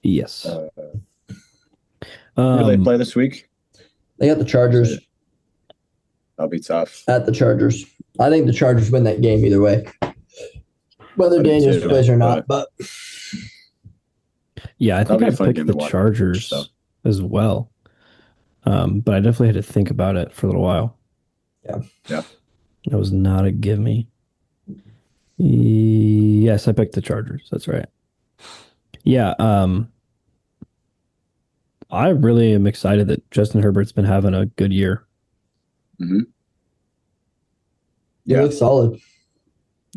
S2: Yes.
S3: Who do they play this week?
S1: They got the Chargers.
S3: That'll be tough.
S1: At the Chargers. I think the Chargers win that game either way. Whether Daniels plays or not, but
S2: yeah, I think I picked the Chargers as well. But I definitely had to think about it for a little while.
S3: Yeah.
S2: That was not a give me. Yes, I picked the Chargers. That's right. Yeah. I really am excited that Justin Herbert's been having a good year.
S3: Mm-hmm.
S1: He looks solid.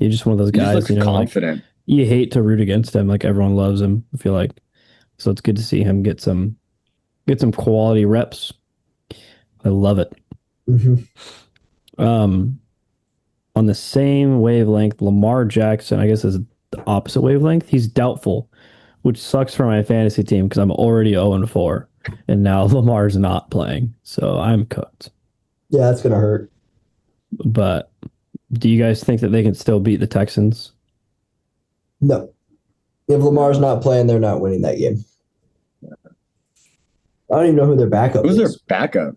S2: He's just one of those guys,
S3: confident.
S2: Like, you hate to root against him. Like, everyone loves him, I feel like. So it's good to see him get some quality reps. I love it.
S1: Mm-hmm.
S2: On the same wavelength, Lamar Jackson, I guess, is the opposite wavelength. He's doubtful, which sucks for my fantasy team because I'm already 0-4, and now Lamar's not playing, so I'm cooked.
S1: Yeah, that's gonna hurt.
S2: But do you guys think that they can still beat the Texans?
S1: No. If Lamar's not playing, they're not winning that game. I don't even know who their backup is.
S3: Who's their backup?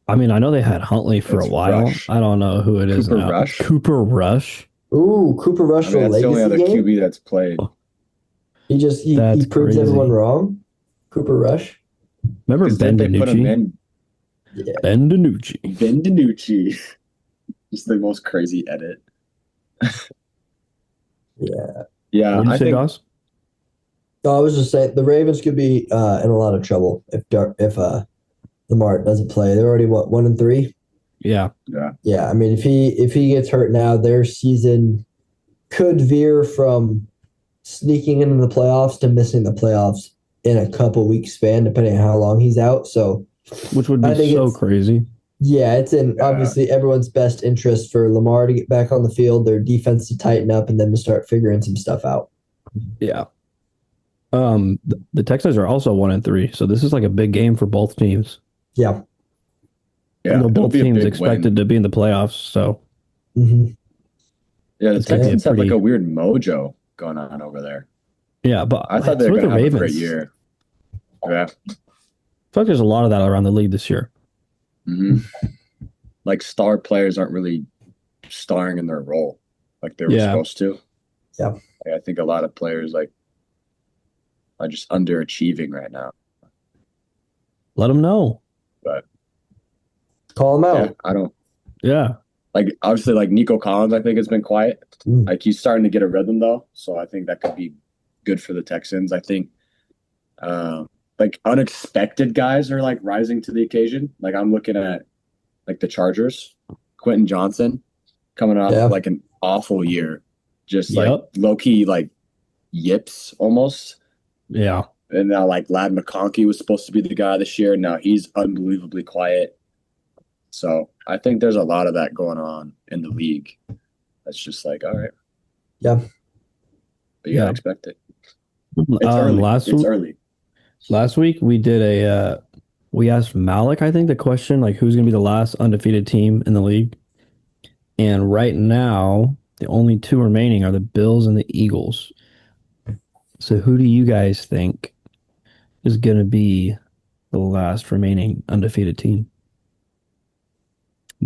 S2: I mean, I know they had Huntley for a while.
S3: Rush.
S2: I don't know who it is now.
S3: Rush?
S2: Cooper Rush.
S1: Ooh, Cooper Rush for
S3: that's
S1: legacy
S3: the only other
S1: game?
S3: QB that's played.
S1: He proves
S2: crazy.
S1: everyone wrong. Cooper Rush.
S2: Remember Ben DiNucci?
S1: Yeah.
S2: Ben DiNucci.
S3: Ben DiNucci. Just the most crazy edit.
S1: Yeah.
S3: Yeah.
S2: What did you say, Dawes?
S1: No, I was just saying the Ravens could be in a lot of trouble if Lamar doesn't play. They're already 1-3.
S2: Yeah.
S1: Yeah. I mean, if he gets hurt now, their season could veer from sneaking into the playoffs to missing the playoffs in a couple weeks span, depending on how long he's out. So,
S2: which would be so crazy.
S1: Yeah, it's in obviously everyone's best interest for Lamar to get back on the field, their defense to tighten up, and then to start figuring some stuff out.
S2: Yeah. The Texans are also 1-3, so this is like a big game for both teams.
S1: Yeah.
S3: Yeah.
S2: Both teams expected to be in the playoffs, so.
S1: Mm-hmm.
S3: Yeah, the Texans have like a weird mojo going on over there.
S2: Yeah, but
S3: I thought they were going to have a great year. Yeah.
S2: I feel like there's a lot of that around the league this year.
S3: Mm-hmm. Like star players aren't really starring in their role like they were supposed to.
S1: Yeah.
S3: Like, I think a lot of players are just underachieving right now.
S2: Let them know.
S3: But
S1: call them out.
S3: Yeah, I don't.
S2: Yeah.
S3: Like obviously, like Nico Collins, I think has been quiet. Like he's starting to get a rhythm though, so I think that could be good for the Texans. I think, like unexpected guys are like rising to the occasion. Like I'm looking at like the Chargers, Quentin Johnson coming off like an awful year, just like low key like yips almost.
S2: Yeah.
S3: And now like Lad McConkey was supposed to be the guy this year. Now he's unbelievably quiet. So I think there's a lot of that going on in the league. That's just like, all right.
S1: Yeah.
S3: But you gotta expect it. It's early.
S2: Last week we did we asked Malik, I think, the question, like who's gonna be the last undefeated team in the league. And right now, the only two remaining are the Bills and the Eagles. So who do you guys think is gonna be the last remaining undefeated team?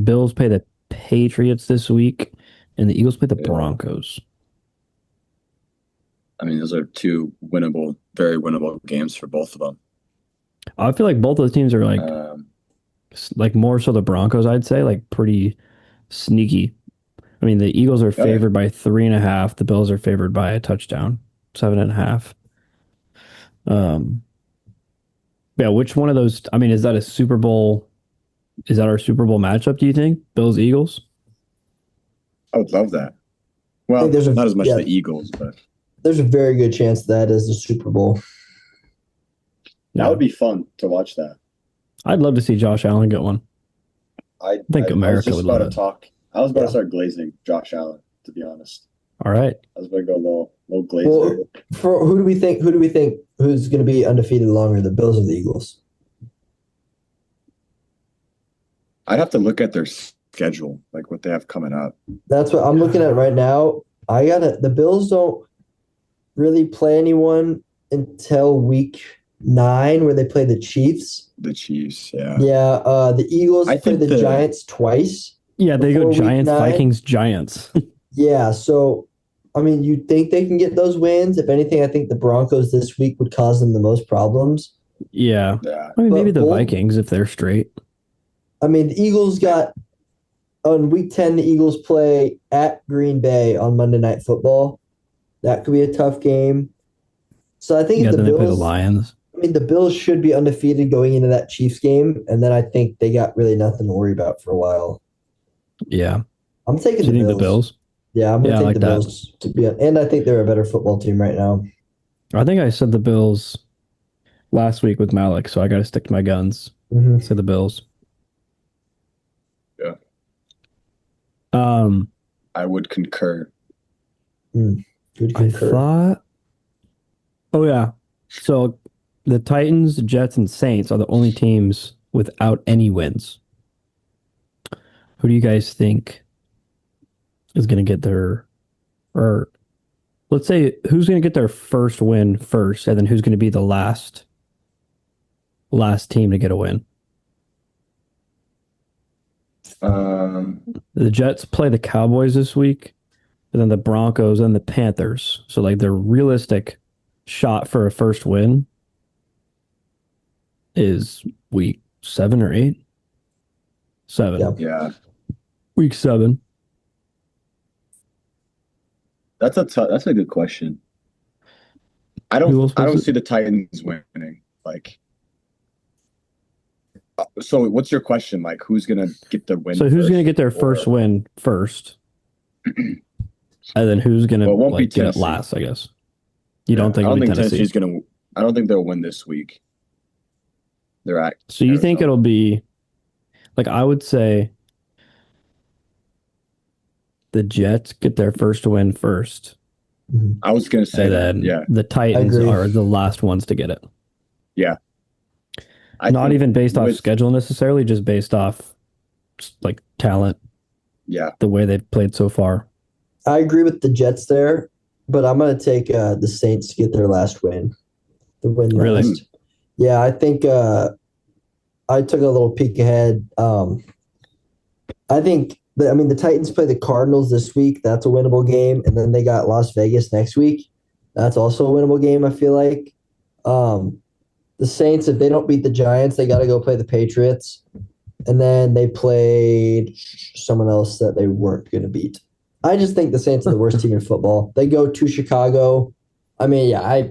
S2: Bills play the Patriots this week, and the Eagles play the Broncos.
S3: I mean, those are two winnable, very winnable games for both of them.
S2: I feel like both of the teams are like more so the Broncos, I'd say, like pretty sneaky. I mean, the Eagles are favored by 3.5. The Bills are favored by a touchdown, 7.5. Yeah, which one of those? I mean, is that a Super Bowl? Is that our Super Bowl matchup, do you think? Bills, Eagles?
S3: I would love that. Well, not as much the Eagles, but
S1: there's a very good chance that is the Super Bowl.
S3: That would be fun to watch that.
S2: I'd love to see Josh Allen get one. I think America would love it.
S3: I was about to start glazing Josh Allen, to be honest.
S2: All right.
S3: I was going to go little glazer.
S1: Well, for who do we think who's going to be undefeated longer, the Bills or the Eagles?
S3: I'd have to look at their schedule, like what they have coming up.
S1: That's what I'm looking at right now. The Bills don't really play anyone until week 9, where they play the Chiefs.
S3: The Chiefs, yeah.
S1: Yeah, the Eagles
S3: I
S1: play
S3: think
S1: the Giants twice.
S2: Yeah, they go
S1: Before week
S2: Giants,
S1: 9.
S2: Vikings, Giants.
S1: Yeah, so I mean, you'd think they can get those wins. If anything, I think the Broncos this week would cause them the most problems.
S2: Yeah.
S3: Yeah.
S2: I mean, maybe
S1: But
S2: the
S1: both-
S2: Vikings if they're straight.
S1: I mean, the Eagles got on week 10. The Eagles play at Green Bay on Monday Night Football. That could be a tough game. So I think
S2: Yeah,
S1: if the
S2: then they play the
S1: Bills,
S2: Lions.
S1: I mean, the Bills should be undefeated going into that Chiefs game, and then I think they got really nothing to worry about for a while.
S2: Yeah.
S1: I'm taking
S2: Do you
S1: the
S2: think
S1: Bills.
S2: the Bills?
S1: Yeah, I'm gonna
S2: Yeah, I
S1: take
S2: like
S1: the
S2: that.
S1: Bills to be, and I think they're a better football team right now.
S2: I think I said the Bills last week with Malik, so I got to stick to my guns.
S1: Mm-hmm.
S2: Say the Bills.
S3: Yeah. I would concur.
S1: Good
S2: I
S1: concur.
S2: thought. Oh yeah. So the Titans, Jets, and Saints are the only teams without any wins. Who do you guys think is going to get or let's say who's going to get their first win first, and then who's going to be the last team to get a win? The Jets play the Cowboys this week, and then the Broncos and the Panthers. So like their realistic shot for a first win is week 7 or 8? 7.
S1: Yeah.
S3: Yeah.
S2: Week 7.
S3: That's a good question. I
S2: Who else
S3: don't
S2: was it?
S3: see the Titans winning. Like, so what's your question? Like, who's gonna get the win?
S2: So who's going to get their
S3: or-
S2: first win first? And then who's going to
S3: Well, it won't be
S2: get it
S3: Tennessee.
S2: last, I guess. You don't
S3: Yeah,
S2: think
S3: I
S2: it'll
S3: don't
S2: be
S3: think
S2: Tennessee?
S3: Tennessee's gonna. I don't think they'll win this week. They're at.
S2: So you think
S3: Arizona.
S2: it'll be like I would say the Jets get their first win first,
S3: I was gonna say
S2: and
S3: that.
S2: then
S3: Yeah.
S2: the Titans
S1: agree.
S2: are the last ones to get it.
S3: I
S2: Not
S3: think
S2: even based off
S3: with-
S2: schedule necessarily, just based off like talent,
S3: Yeah.
S2: the way they've played so far.
S1: I agree with the Jets there, but I'm going to take the Saints to get their last win. The win
S2: Really?
S1: last. Yeah, I think I took a little peek ahead. I think the Titans play the Cardinals this week. That's a winnable game, and then they got Las Vegas next week. That's also a winnable game, I feel like. The Saints, if they don't beat the Giants, they got to go play the Patriots, and then they played someone else that they weren't going to beat. I just think the Saints are the worst team in football. They go to Chicago. I mean, yeah,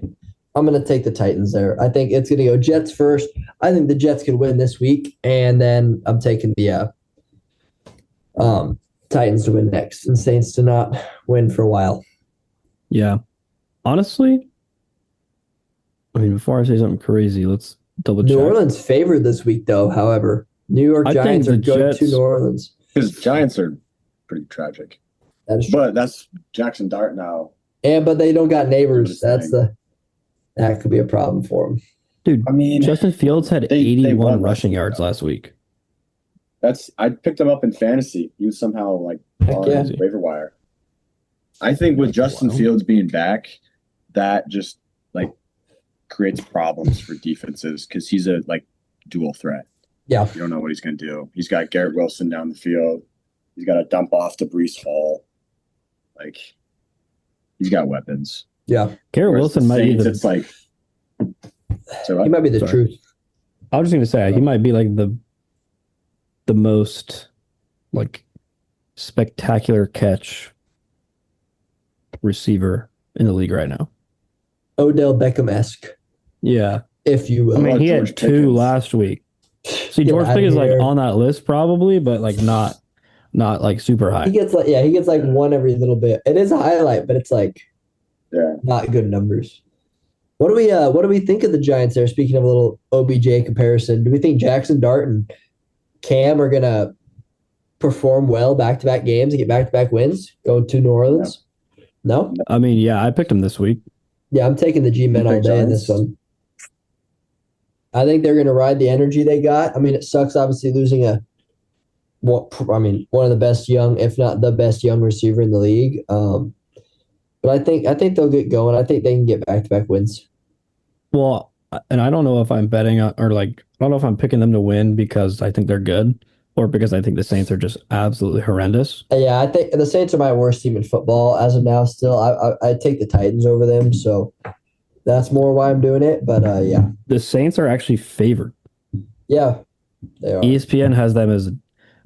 S1: I'm going to take the Titans there. I think it's going to go Jets first. I think the Jets could win this week, and then I'm taking the Titans to win next, and Saints to not win for a while.
S2: Yeah. Honestly, I mean, before I say something crazy, let's double check.
S1: New Orleans favored this week, though. However, New York
S2: I think
S1: Giants
S2: the
S1: are going
S2: Jets-
S1: to New Orleans.
S3: Because Giants are pretty tragic,
S1: That is true.
S3: but that's Jackson Dart now.
S1: But they don't got neighbors.
S3: Doing
S1: That's
S3: his
S1: that could be a problem for them.
S2: Dude,
S3: I mean,
S2: Justin Fields had
S3: they
S2: 81
S3: won
S2: rushing
S3: last week,
S2: yards
S3: though.
S2: last week.
S3: I picked him up in fantasy. He was somehow like
S1: Heck
S3: on
S1: yeah.
S3: his waiver wire. I think with Justin
S2: Wow.
S3: Fields being back, that just like creates problems for defenses because he's a like dual threat.
S1: Yeah.
S3: You don't know what he's going to do. He's got Garrett Wilson down the field. He's got to dump off to Brees Hall. Like he's got weapons.
S1: Yeah.
S2: Garrett
S3: Whereas
S2: Wilson
S3: the
S2: might be
S3: Saints,
S2: the.
S3: it's like so
S1: He might be the
S2: Sorry.
S1: truth.
S2: I was just gonna say he might be like the most like spectacular catch receiver in the league right now.
S1: Odell Beckham-esque,
S2: Yeah,
S1: if you will.
S2: I mean
S3: about
S2: he had
S3: George
S2: 2
S3: Pickens?
S2: last week. See,
S1: Get
S2: George
S1: outta
S2: Pickens is like
S1: here.
S2: on that list probably, but like not like super
S1: He
S2: high.
S1: gets like one every little bit. It is a highlight, but it's like
S3: yeah.
S1: not good numbers. What do we think of the Giants there? Speaking of a little OBJ comparison, do we think Jackson Dart and Cam are gonna perform well back-to-back games and get back-to-back wins going to New Orleans? No?
S2: I mean, yeah, I picked them this week.
S1: Yeah, I'm taking the G-men all
S3: pick
S1: day in this
S3: Giants?
S1: one. I think they're going to ride the energy they got. I mean, it sucks obviously losing one of the best young, if not the best young receiver in the league. But I think they'll get going. I think they can get back-to-back wins.
S2: Well, and I don't know if I'm betting on, or like, I don't know if I'm picking them to win because I think they're good or because I think the Saints are just absolutely horrendous.
S1: Yeah, I think the Saints are my worst team in football as of now. Still, I take the Titans over them, so that's more why I'm doing it. But yeah,
S2: The Saints are actually favored.
S1: yeah, they are.
S2: ESPN has them as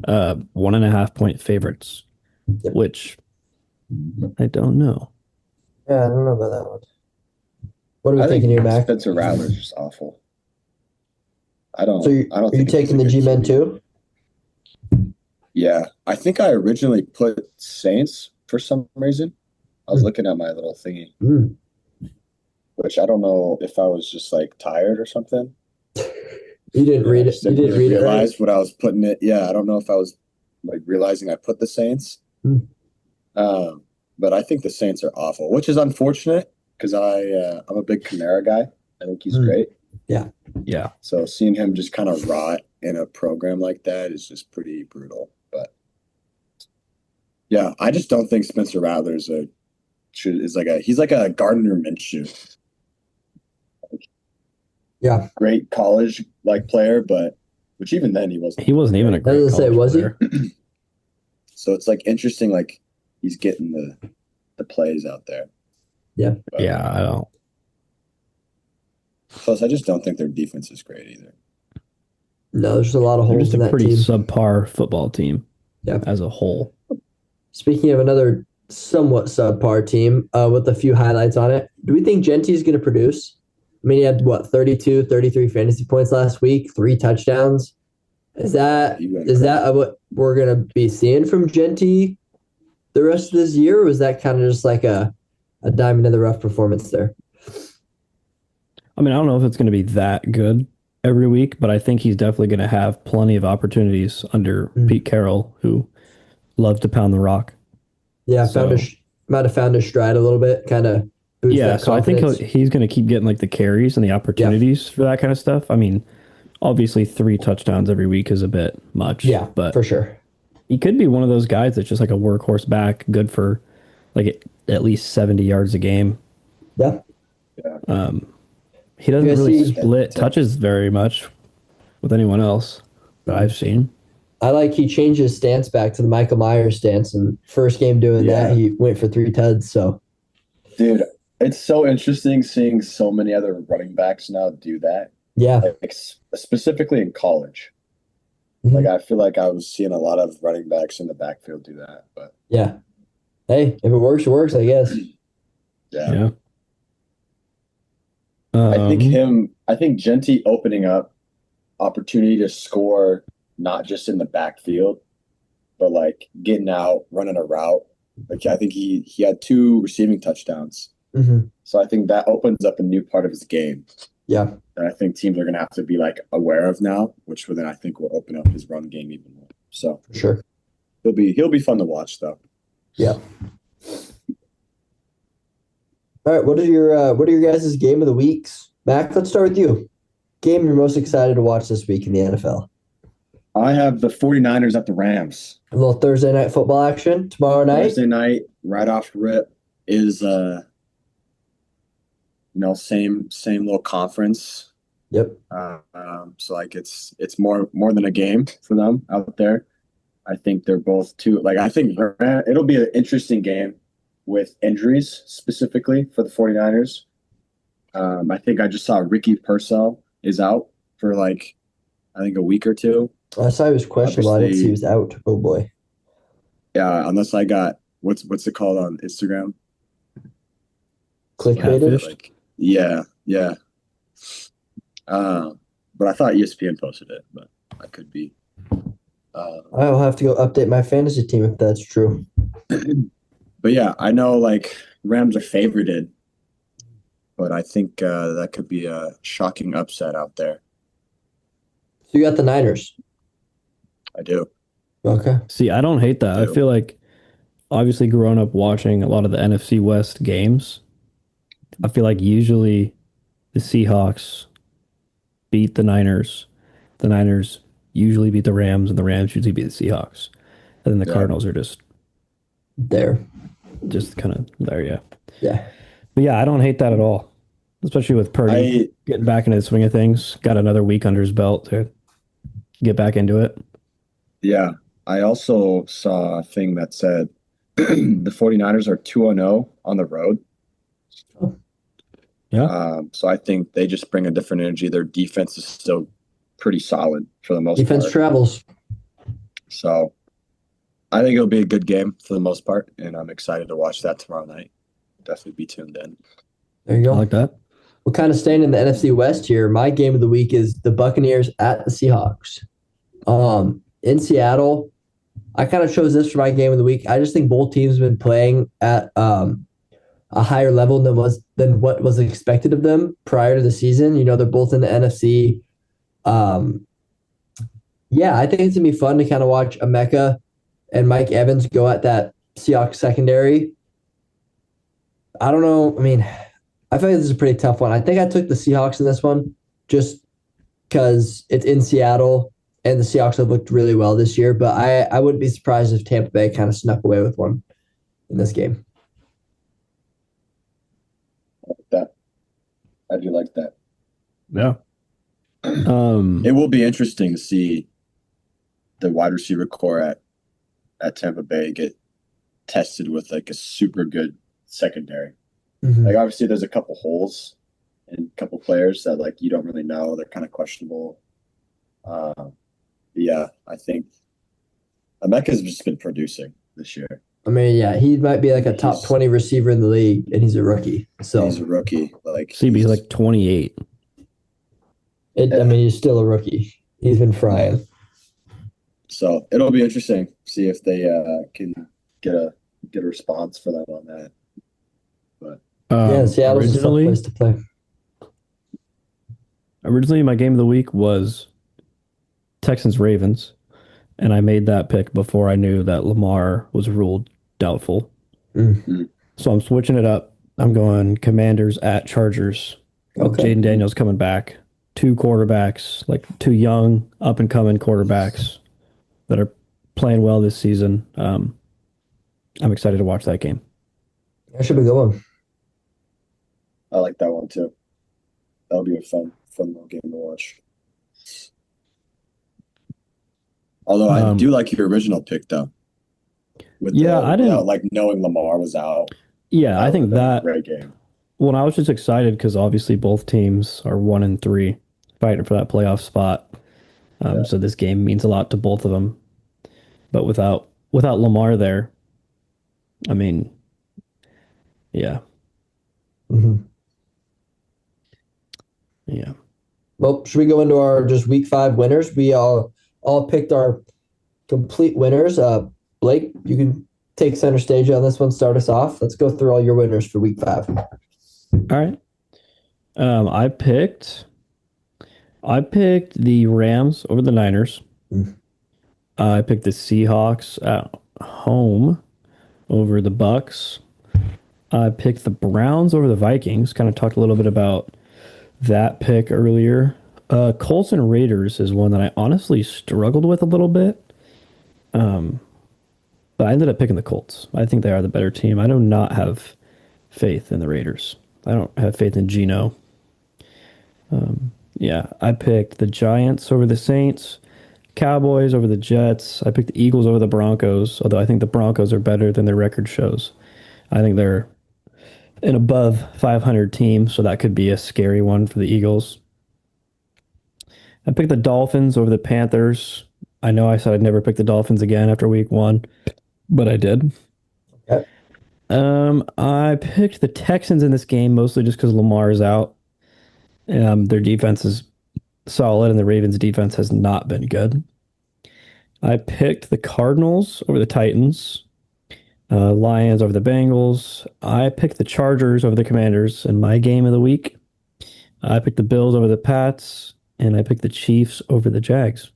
S2: 1.5 point favorites,
S1: Yep.
S2: which I don't know.
S1: Yeah, I don't know about that one. What are we
S3: I
S1: thinking
S3: think
S1: here, Mac?
S3: Spencer Rattler's just awful. I don't.
S1: So
S3: I don't
S1: are you
S3: think he's
S1: taking
S3: a
S1: the
S3: good
S1: G-men
S3: QB.
S1: too?
S3: Yeah, I think I originally put Saints for some reason. I was
S1: Hmm.
S3: looking at my little thingy,
S1: Mm.
S3: which I don't know if I was just like tired or something.
S1: You didn't
S3: And
S1: read
S3: I
S1: it.
S3: just
S1: You
S3: didn't
S1: didn't
S3: really
S1: read it right.
S3: realize what I was putting it. Yeah, I don't know if I was like realizing I put the Saints.
S1: Hmm.
S3: But I think the Saints are awful, which is unfortunate because I'm a big Kamara guy. I think he's
S1: Hmm.
S3: great.
S2: Yeah.
S3: So seeing him just kind of rot in a program like that is just pretty brutal. But yeah, I just don't think Spencer Rattler is he's like a Gardner Minshew,
S1: Yeah,
S3: great college like player, but which even then he wasn't.
S2: He wasn't even a
S1: I
S2: great
S1: was gonna say,
S2: college
S1: was he?
S2: player.
S3: So it's like interesting, like he's getting the plays out there.
S1: Yeah.
S3: But,
S2: Yeah, I don't.
S3: Plus, I just don't think their defense is great either.
S1: No, there's a lot of
S2: They're
S1: holes
S2: just
S1: in
S2: a
S1: that
S2: pretty
S1: team.
S2: subpar football team
S1: Yeah.
S2: as a whole.
S1: Speaking of another somewhat subpar team with a few highlights on it, do we think Genty's going to produce? I mean, he had, 32, 33 fantasy points last week, 3 touchdowns. Is that what we're going to be seeing from Genty the rest of this year, or was that kind of just like a diamond in the rough performance there?
S2: I mean, I don't know if it's going to be that good every week, but I think he's definitely going to have plenty of opportunities under Pete Carroll, who loves to pound the rock.
S1: Yeah,
S2: So-
S1: might have found his stride a little bit, kind of boost
S2: Yeah,
S1: that
S2: so I think
S1: confidence.
S2: he's going to keep getting like the carries and the opportunities for that kind of stuff. I mean, obviously 3 touchdowns every week is a bit much.
S1: Yeah,
S2: but
S1: for sure.
S2: he could be one of those guys that's just like a workhorse back, good for like at least 70 yards a game.
S1: Yeah.
S2: He doesn't
S1: You guys
S2: really
S1: see-
S2: split touches very much with anyone else that I've seen.
S1: I like he changed his stance back to the Michael Myers stance, and first game doing that, he went for 3 tuds. So,
S3: Dude, it's so interesting seeing so many other running backs now do that.
S1: yeah,
S3: Like specifically in college.
S1: Mhm.
S3: Like I feel like I was seeing a lot of running backs in the backfield do that. But
S1: yeah. Hey, if it works, it works, I guess.
S3: yeah.
S2: Yeah.
S3: I think Genty opening up opportunity to score not just in the backfield, but like getting out, running a route. Like I think he had 2 receiving touchdowns.
S1: Hmm.
S3: So I think that opens up a new part of his game
S1: Yeah,
S3: that I think teams are gonna have to be like aware of now, which then I think will open up his run game even more. So
S1: for sure.
S3: he'll be fun to watch though.
S1: Yeah. All right, what are your guys' game of the weeks? Mac, let's start with you. Game you're most excited to watch this week in the NFL.
S3: I have the 49ers at the Rams.
S1: A little Thursday night football action tomorrow night.
S3: Thursday night, right off the rip, is same little conference.
S1: Yep.
S3: So like it's more than a game for them out there. I think they're both I think it'll be an interesting game with injuries specifically for the 49ers. I think I just saw Ricky Purcell is out for I think a week or 2.
S1: I saw he was questionable. I didn't see he was out. Oh boy.
S3: Yeah, unless I got what's it called on Instagram?
S1: Clickbaited.
S2: Catfished.
S3: Yeah. But I thought ESPN posted it, but I could be.
S1: I'll have to go update my fantasy team if that's true.
S3: But yeah, I know Rams are favorited, but I think that could be a shocking upset out there.
S1: So you got the Niners.
S3: I do.
S1: Okay.
S2: See, I don't hate that. I
S3: Ew.
S2: feel like obviously grown up watching a lot of the NFC West games. I feel like usually the Seahawks beat the Niners. The Niners usually beat the Rams, and the Rams usually beat the Seahawks. And then the
S3: Yeah.
S2: Cardinals are
S1: There.
S2: just kind of there, yeah.
S1: Yeah.
S2: But yeah, I don't hate that at all, especially with Purdy getting back into the swing of things. Got another week under his belt to get back into it.
S3: Yeah. I also saw a thing that said the 49ers are 2-0 on the road.
S2: Yeah.
S3: So I think they just bring a different energy. Their defense is still pretty solid for the most
S1: Defense
S3: part.
S1: travels.
S3: So I think it'll be a good game for the most part, and I'm excited to watch that tomorrow night. Definitely be tuned in.
S1: There you
S2: I
S1: go.
S2: like that.
S1: We're kind of staying in the NFC West here. My game of the week is the Buccaneers at the Seahawks. In Seattle, I kind of chose this for my game of the week. I just think both teams have been playing at a higher level than what was expected of them prior to the season. You know, they're both in the NFC. Yeah, I think it's gonna be fun to kind of watch Emeka and Mike Evans go at that Seahawks secondary. I don't know. I mean, I feel like this is a pretty tough one. I think I took the Seahawks in this one just because it's in Seattle and the Seahawks have looked really well this year. But I wouldn't be surprised if Tampa Bay kind of snuck away with one in this game.
S3: That I do like that.
S2: Yeah.
S3: It will be interesting to see the wide receiver core at Tampa Bay get tested with like a super good secondary.
S1: Mm-hmm.
S3: Like obviously there's a couple holes and a couple players that like you don't really know. They're kind of questionable. Yeah, I think Emeka's just been producing this year.
S1: I mean, yeah, he might be like a top 20 receiver in the league, and he's a rookie. So
S3: he's a rookie. Like
S2: CB's like 28.
S1: I mean, he's still a rookie. He's been frying.
S3: So it'll be interesting to see if they can get a response for them on that. But
S1: yeah, Seattle's a tough place to play.
S2: Originally, my game of the week was Texans Ravens, and I made that pick before I knew that Lamar was ruled doubtful.
S1: Mm-hmm.
S2: So I'm switching it up. I'm going Commanders at Chargers.
S1: Okay.
S2: Jaden Daniels coming back. Two quarterbacks, like two young, up and coming quarterbacks that are playing well this season. I'm excited to watch that game.
S1: That should be a good one.
S3: I like that one too. That'll be a fun little game to watch. Although I do like your original pick though.
S2: I didn't
S3: like knowing Lamar was out.
S2: Yeah, I think that
S3: great game.
S2: Well, I was just excited because obviously both teams are 1-3, fighting for that playoff spot. So this game means a lot to both of them. But without Lamar there, I mean, yeah.
S1: Mm-hmm.
S2: Yeah.
S1: Well, should we go into our just week 5 winners? We all picked our complete winners. Blake, you can take center stage on this one. Start us off. Let's go through all your winners for week 5.
S2: All right. I picked the Rams over the Niners. I picked the Seahawks at home over the Bucks. I picked the Browns over the Vikings. Kind of talked a little bit about that pick earlier. Colts and Raiders is one that I honestly struggled with a little bit. But I ended up picking the Colts. I think they are the better team. I do not have faith in the Raiders. I don't have faith in Geno. I picked the Giants over the Saints, Cowboys over the Jets. I picked the Eagles over the Broncos, although I think the Broncos are better than their record shows. I think they're an above 500 team, so that could be a scary one for the Eagles. I picked the Dolphins over the Panthers. I know I said I'd never pick the Dolphins again after week 1, but I did.
S1: Okay.
S2: I picked the Texans in this game mostly just because Lamar is out. Their defense is solid, and the Ravens' defense has not been good. I picked the Cardinals over the Titans, Lions over the Bengals. I picked the Chargers over the Commanders in my game of the week. I picked the Bills over the Pats, and I picked the Chiefs over the Jags.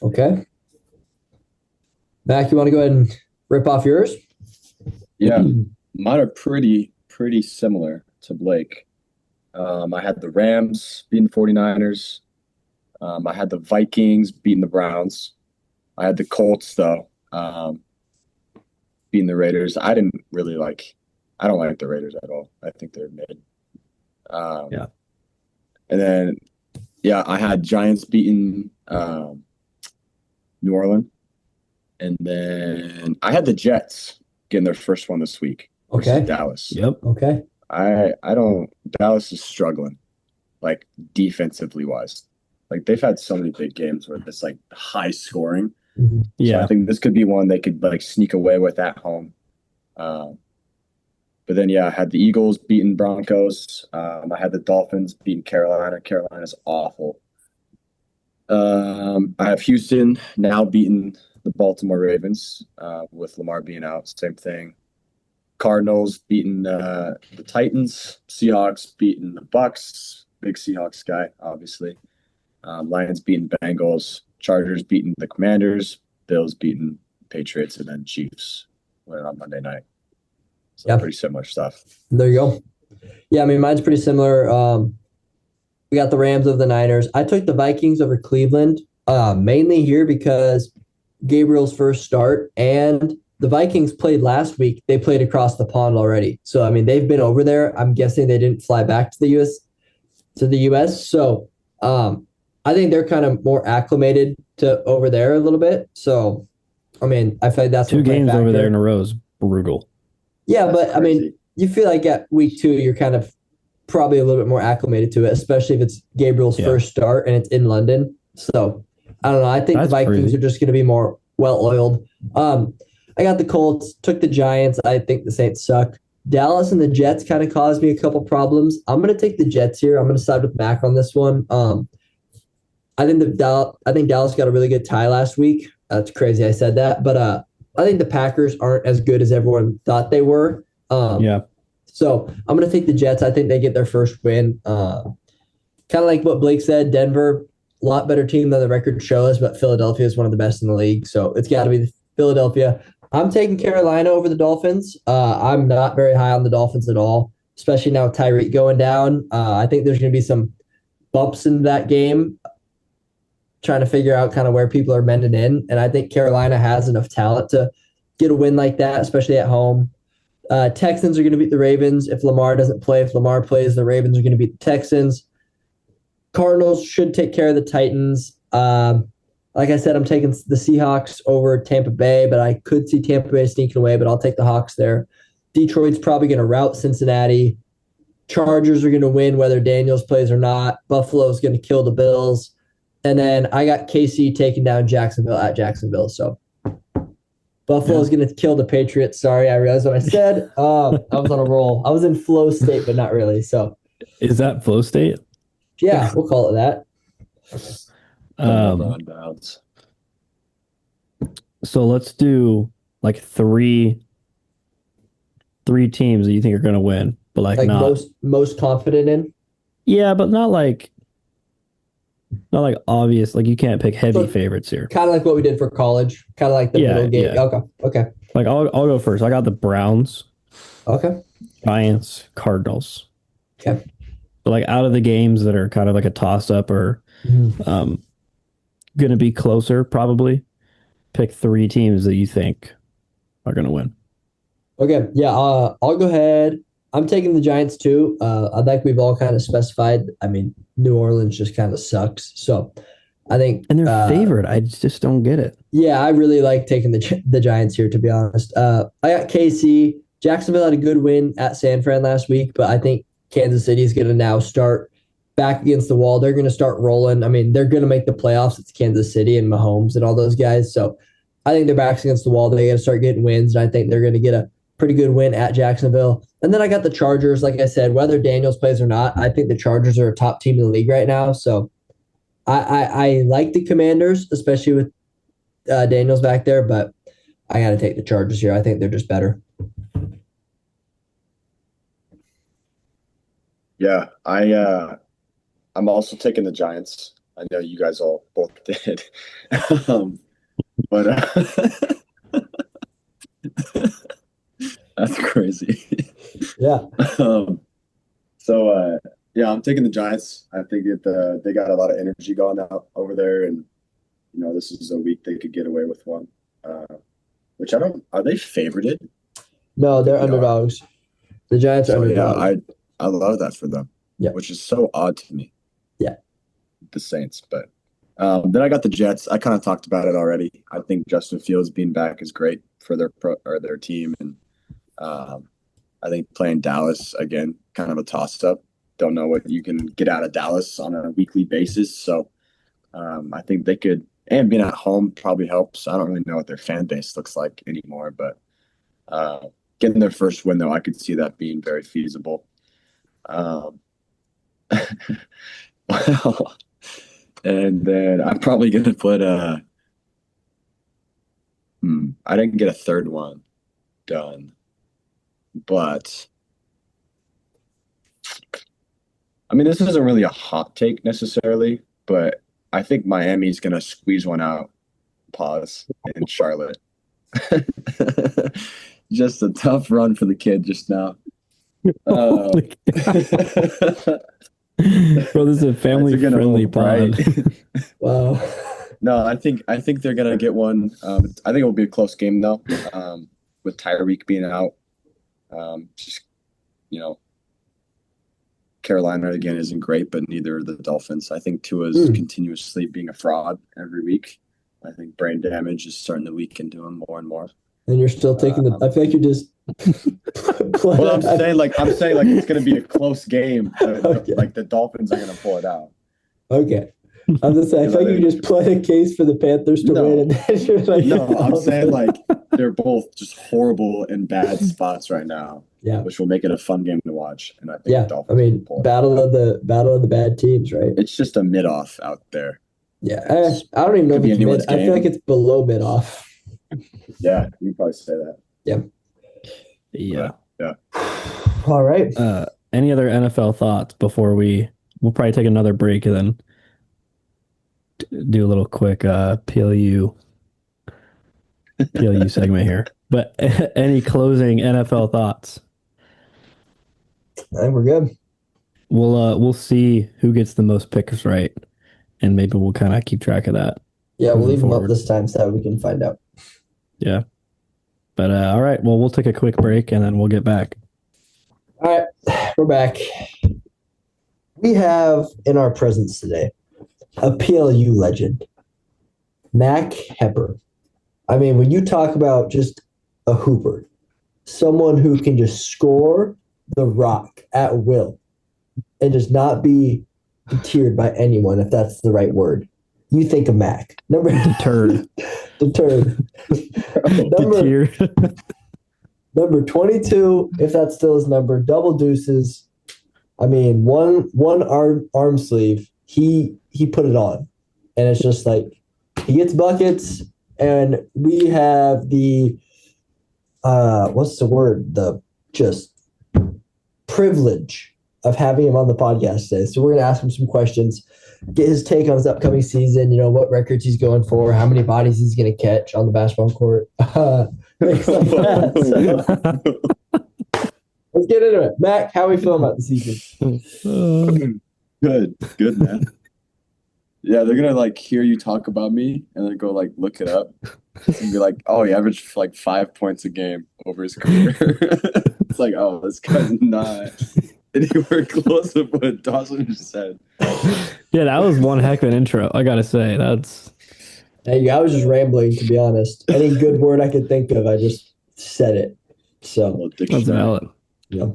S1: Okay. Mac, you want to go ahead and rip off yours?
S3: Yeah, mine are pretty similar to Blake. I had the Rams beating the 49ers. I had the Vikings beating the Browns. I had the Colts though, beating the Raiders. I don't like the Raiders at all. I think they're mid.
S2: Yeah.
S3: And then, yeah, I had Giants beating New Orleans. And then I had the Jets getting their first one this week versus
S1: Okay.
S3: Dallas.
S2: Yep.
S1: Okay.
S3: I don't Dallas is struggling, like defensively wise. Like they've had so many big games where it's like high scoring.
S1: Mhm.
S3: So I
S2: Yeah.
S3: think this could be one they could like sneak away with at home. But then yeah, I had the Eagles beating Broncos. I had the Dolphins beating Carolina. Carolina's awful. I have Houston now beating the Baltimore Ravens with Lamar being out. Same thing. Cardinals beating the Titans. Seahawks beating the Bucks. Big Seahawks guy, obviously. Lions beating Bengals. Chargers beating the Commanders. Bills beating Patriots, and then Chiefs winning on Monday night. So
S1: Yep.
S3: pretty similar stuff.
S1: There you go. Yeah, I mean, mine's pretty similar. We got the Rams over the Niners. I took the Vikings over Cleveland, mainly here because Gabriel's first start, and the Vikings played last week. They played across the pond already. So, I mean, they've been over there. I'm guessing they didn't fly back to the US. So, I think they're kind of more acclimated to over there a little bit. So, I mean, I feel like that's
S2: Two
S1: gonna play a
S2: games over there
S1: factor.
S2: in a row is brutal.
S1: Yeah,
S3: That's
S1: but I mean,
S3: crazy.
S1: you feel like at week 2, you're kind of probably a little bit more acclimated to it, especially if it's Gabriel's
S2: Yeah.
S1: first start and it's in London. So I don't know. I think
S2: That's
S1: the Vikings
S2: crazy.
S1: are just going to be more well oiled. I got the Colts, took the Giants. I think the Saints suck. Dallas and the Jets kind of caused me a couple problems. I'm going to take the Jets here. I'm going to side with Mac on this one. I think Dallas got a really good tie last week. That's crazy I said that, but I think the Packers aren't as good as everyone thought they were.
S2: Yeah.
S1: So I'm going to take the Jets. I think they get their first win. Kind of like what Blake said, Denver, a lot better team than the record shows, but Philadelphia is one of the best in the league. So it's got to be Philadelphia. I'm taking Carolina over the Dolphins. I'm not very high on the Dolphins at all, especially now with Tyreek going down. I think there's going to be some bumps in that game, trying to figure out kind of where people are mending in. And I think Carolina has enough talent to get a win like that, especially at home. Texans are going to beat the Ravens if Lamar doesn't play. If Lamar plays, the Ravens are going to beat the Texans. Cardinals should take care of the Titans. Like I said, I'm taking the Seahawks over Tampa Bay, but I could see Tampa Bay sneaking away, but I'll take the Hawks there. Detroit's probably going to rout Cincinnati. Chargers are going to win whether Daniels plays or not. Buffalo's going to kill the Bills. And then I got KC taking down Jacksonville at Jacksonville. So Buffalo's going to kill the Patriots. Sorry, I realized what I said. I was on a roll. I was in flow state, but not really. So
S2: Is that flow state?
S1: yeah, we'll call it that.
S3: On bounds.
S2: So let's do like three teams that you think are going to win, but like not.
S1: most confident in.
S2: Yeah, but not like obvious. Like you can't pick heavy
S1: So-
S2: favorites here.
S1: Kind of like what we did for college. Kind of like the
S2: Yeah,
S1: middle game.
S2: yeah.
S1: Okay.
S2: Like I'll go first. I got the Browns,
S1: Okay.
S2: Giants, Cardinals.
S1: Okay.
S2: But like out of the games that are kind of like a toss up or
S1: Mhm.
S2: going to be closer, probably pick three teams that you think are going to win.
S1: Okay. Yeah. I'll go ahead. I'm taking the Giants too. I think we've all kind of specified. I mean, New Orleans just kind of sucks. So I think.
S2: And they're favored. I just don't get it.
S1: Yeah, I really like taking the Giants here, to be honest. I got KC. Jacksonville had a good win at San Fran last week, but I think Kansas City is going to now start back against the wall. They're going to start rolling. I mean, they're going to make the playoffs. It's Kansas City and Mahomes and all those guys. So I think their backs against the wall. They got to start getting wins, and I think they're going to get a pretty good win at Jacksonville. And then I got the Chargers. Like I said, whether Daniels plays or not, I think the Chargers are a top team in the league right now. So I like the Commanders, especially with Daniels back there, but I got to take the Chargers here. I think they're just better.
S3: Yeah, I'm also taking the Giants. I know you guys all both did. But That's crazy.
S1: Yeah.
S3: Yeah, I'm taking the Giants. I think they got a lot of energy going out over there, and this is a week they could get away with one. Which I don't. Are they favorited?
S1: No,
S3: I
S1: they're
S3: think they are.
S1: underdogs. The Giants are
S3: So yeah,
S1: underdogs.
S3: I love that for them.
S1: Yeah.
S3: Which is so odd to me.
S1: Yeah.
S3: The Saints, but then I got the Jets. I kind of talked about it already. I think Justin Fields being back is great for their team, and I think playing Dallas again, kind of a toss-up. Don't know what you can get out of Dallas on a weekly basis. So I think they could, and being at home probably helps. I don't really know what their fan base looks like anymore, but getting their first win, though, I could see that being very feasible. Well, and then I'm probably going to put I didn't get a third one done, but I mean, this isn't really a hot take necessarily, but I think Miami's going to squeeze one out, pause, in Charlotte. Just a tough run for the kid just now.
S2: Bro, this is a family-friendly pod.
S3: Right?
S1: Wow.
S3: No, I think they're gonna get one. I think it will be a close game though, with Tyreek being out. Just Carolina again isn't great, but neither are the Dolphins. I think Tua's continuously being a fraud every week. I think brain damage is starting to weaken to him more and more.
S1: And you're still taking the. I feel like you just.
S3: Well, I'm saying it's going to be a close game.
S1: Okay.
S3: Like the Dolphins are going to pull it out.
S1: Okay. I'm just saying. I feel like you just play a case for the Panthers to win, and then you're like.
S3: No, I'm saying like they're both just horrible in bad spots right now.
S1: Yeah.
S3: Which will make it a fun game to watch. And I think
S1: Yeah.
S3: the Dolphins will pull it
S1: battle of the bad teams, right?
S3: It's just a mid-off out there.
S1: Yeah. I don't even know if it's mid. I feel like it's below mid-off.
S3: Yeah, you can probably say that.
S1: Yeah.
S2: Yeah.
S3: Yeah.
S1: All right.
S2: Any other NFL thoughts before we'll probably take another break and then do a little quick PLU segment here. But any closing NFL thoughts?
S1: I think we're good.
S2: We'll see who gets the most picks right, and maybe we'll kind of keep track of that.
S1: Yeah, we'll leave them up this time so that we can find out.
S2: Yeah. But all right, well, we'll take a quick break and then we'll get back.
S1: All right, we're back. We have in our presence today a PLU legend, Mack Hepper. I mean, when you talk about just a hooper, someone who can just score the rock at will and just not be deterred by anyone, if that's the right word, you think of Mack.
S2: Deterred.
S1: Number 22, if that's still his number, double deuces. I mean, one arm sleeve, he put it on. And it's just like he gets buckets, and we have the what's the word? The just privilege of having him on the podcast today. So we're gonna ask him some questions, get his take on his upcoming season, what records he's going for, how many bodies he's gonna catch on the basketball court. Things like that. So, let's get into it. Mac, how are we feeling about the season?
S3: Good, man. Yeah, they're gonna hear you talk about me and then go look it up and be like, oh, he averaged 5 points a game over his career. It's like, oh, this guy's not anywhere close to what Dawson just said.
S2: Yeah, that was one heck of an intro. I gotta say, that's.
S1: Hey, I was just rambling, to be honest. Any good word I could think of, I just said it. So
S2: that's valid.
S1: Yeah.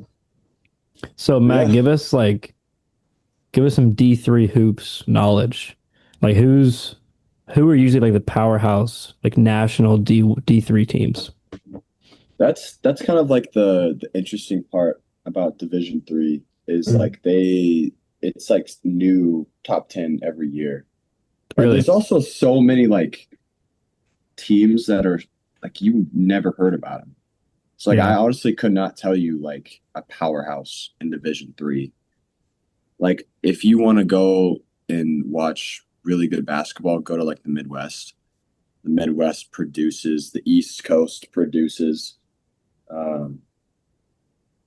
S2: So Matt, give us some D3 hoops knowledge. Who are usually the powerhouse national D3 teams?
S3: That's kind of the interesting part about Division 3 is it's new top 10 every year.
S2: Really?
S3: There's also so many teams that are you never heard about them. So I honestly could not tell you a powerhouse in Division 3. If you want to go and watch really good basketball, go to the Midwest. The Midwest produces, the East Coast produces.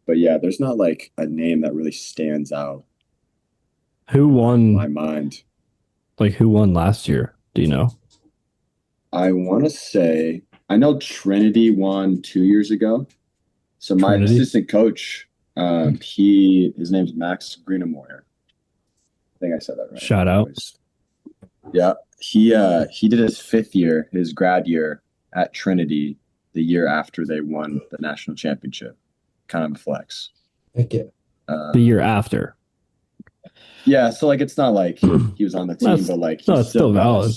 S3: But yeah, there's not like a name that really stands out
S2: Who
S3: in my
S2: won?
S3: mind.
S2: Like who won last year? Do you know?
S3: I want to say I know Trinity won 2 years ago. So my
S2: Trinity.
S3: assistant coach, his name's Max Greenamoyer. I think I said that right.
S2: Shout out.
S3: Yeah, he did his 5th year, his grad year at Trinity, the year after they won the national championship. Kind of a flex.
S1: Okay.
S2: The year after.
S3: Yeah, so like it's not like he was on the team, but like
S2: no,
S3: he's
S2: it's still valid.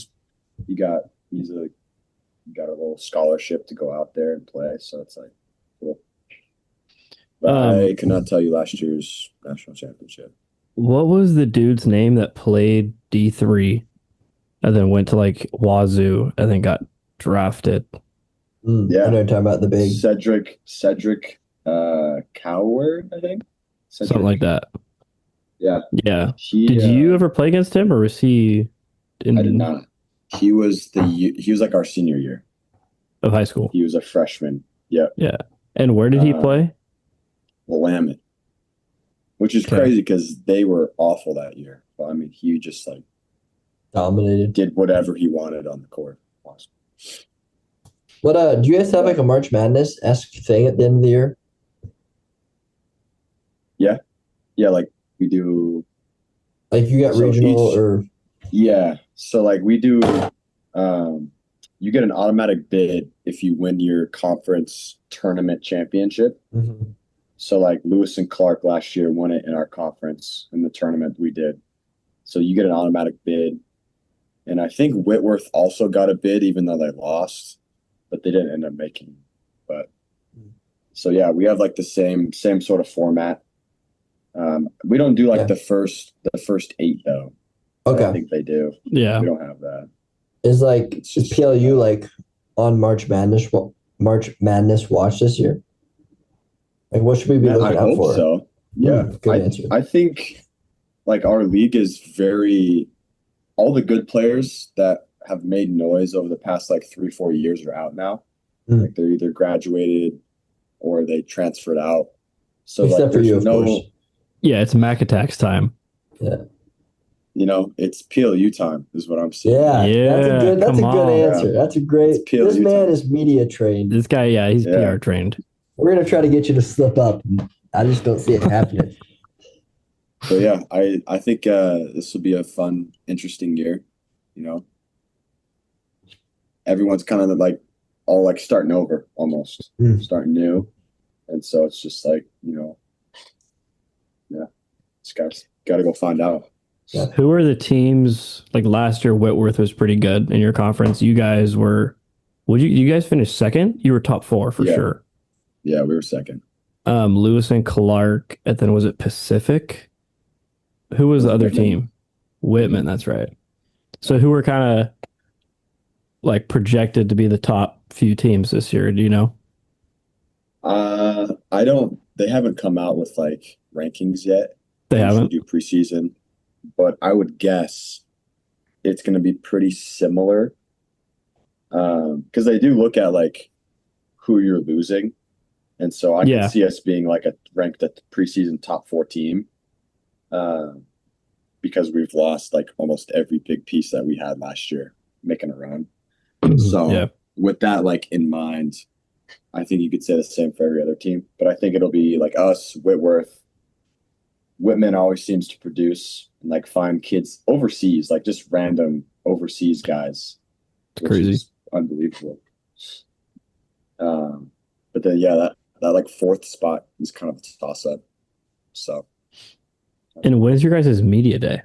S3: He got a little scholarship to go out there and play, so it's like cool. But I cannot tell you last year's national championship.
S2: What was the dude's name that played D3 and then went to like Wazoo and then got drafted?
S1: I know you're talking about the big
S3: Cedric Coward, I think.
S2: Something like that.
S3: Yeah.
S2: Yeah. Did you ever play against him, or was he
S3: I did not. He was like our senior year
S2: of high school.
S3: He was a freshman. Yeah.
S2: Yeah. And where did he play?
S3: Willamette. Which is crazy because they were awful that year. But I mean, he just like
S1: dominated,
S3: did whatever he wanted on the court. Awesome.
S1: What do you guys have like a March Madness-esque thing at the end of the year?
S3: Yeah. Yeah, like we do.
S1: Like you got regional or
S3: yeah. So like we do you get an automatic bid if you win your conference tournament championship.
S1: Mm-hmm.
S3: So like Lewis and Clark last year won it in our conference in the tournament we did. So you get an automatic bid. And I think Whitworth also got a bid even though they lost, but they didn't end up making it. But so yeah, we have like the same sort of format. We don't do like the first 8 though.
S1: Okay.
S3: I think they do.
S2: Yeah.
S3: We don't have that.
S1: Is PLU like on March Madness watch this year? Like what should we be looking out for?
S3: So. Yeah.
S1: Good answer.
S3: I think like our league is all the good players that have made noise over the past like 3-4 years are out now. Like they're either graduated or they transferred out. So
S1: except
S3: like,
S1: for you, of course.
S2: Yeah, it's Mack Attack's time.
S1: Yeah.
S3: It's PLU time is what I'm saying.
S1: Yeah. That's a good answer. Yeah. That's a great. This man is media trained.
S2: This guy, he's PR trained.
S1: We're gonna try to get you to slip up. I just don't see it happening.
S3: So yeah, I think this will be a fun, interesting year. Everyone's kind of like all like starting over almost, starting new, and so it's just like just got to go find out.
S2: Yeah. Who are the teams? Like last year, Whitworth was pretty good in your conference. You guys were. You guys finish second? You were top 4 for sure.
S3: Yeah, we were second.
S2: Lewis and Clark, and then was it Pacific? Who was the other team? Whitman, that's right. So who were kind of like projected to be the top few teams this year? Do you know?
S3: I don't. They haven't come out with like rankings yet.
S2: They haven't
S3: do preseason, but I would guess it's going to be pretty similar. Because they do look at like who you're losing, and so I can see us being like ranked at the preseason top 4 team. Because we've lost like almost every big piece that we had last year making a run. So with that like in mind, I think you could say the same for every other team. But I think it'll be like us, Whitworth. Whitman always seems to produce and like find kids overseas, like just random overseas guys.
S2: It's crazy.
S3: Is unbelievable. But then that like 4th spot is kind of a toss up. So.
S2: And when's your guys' media day?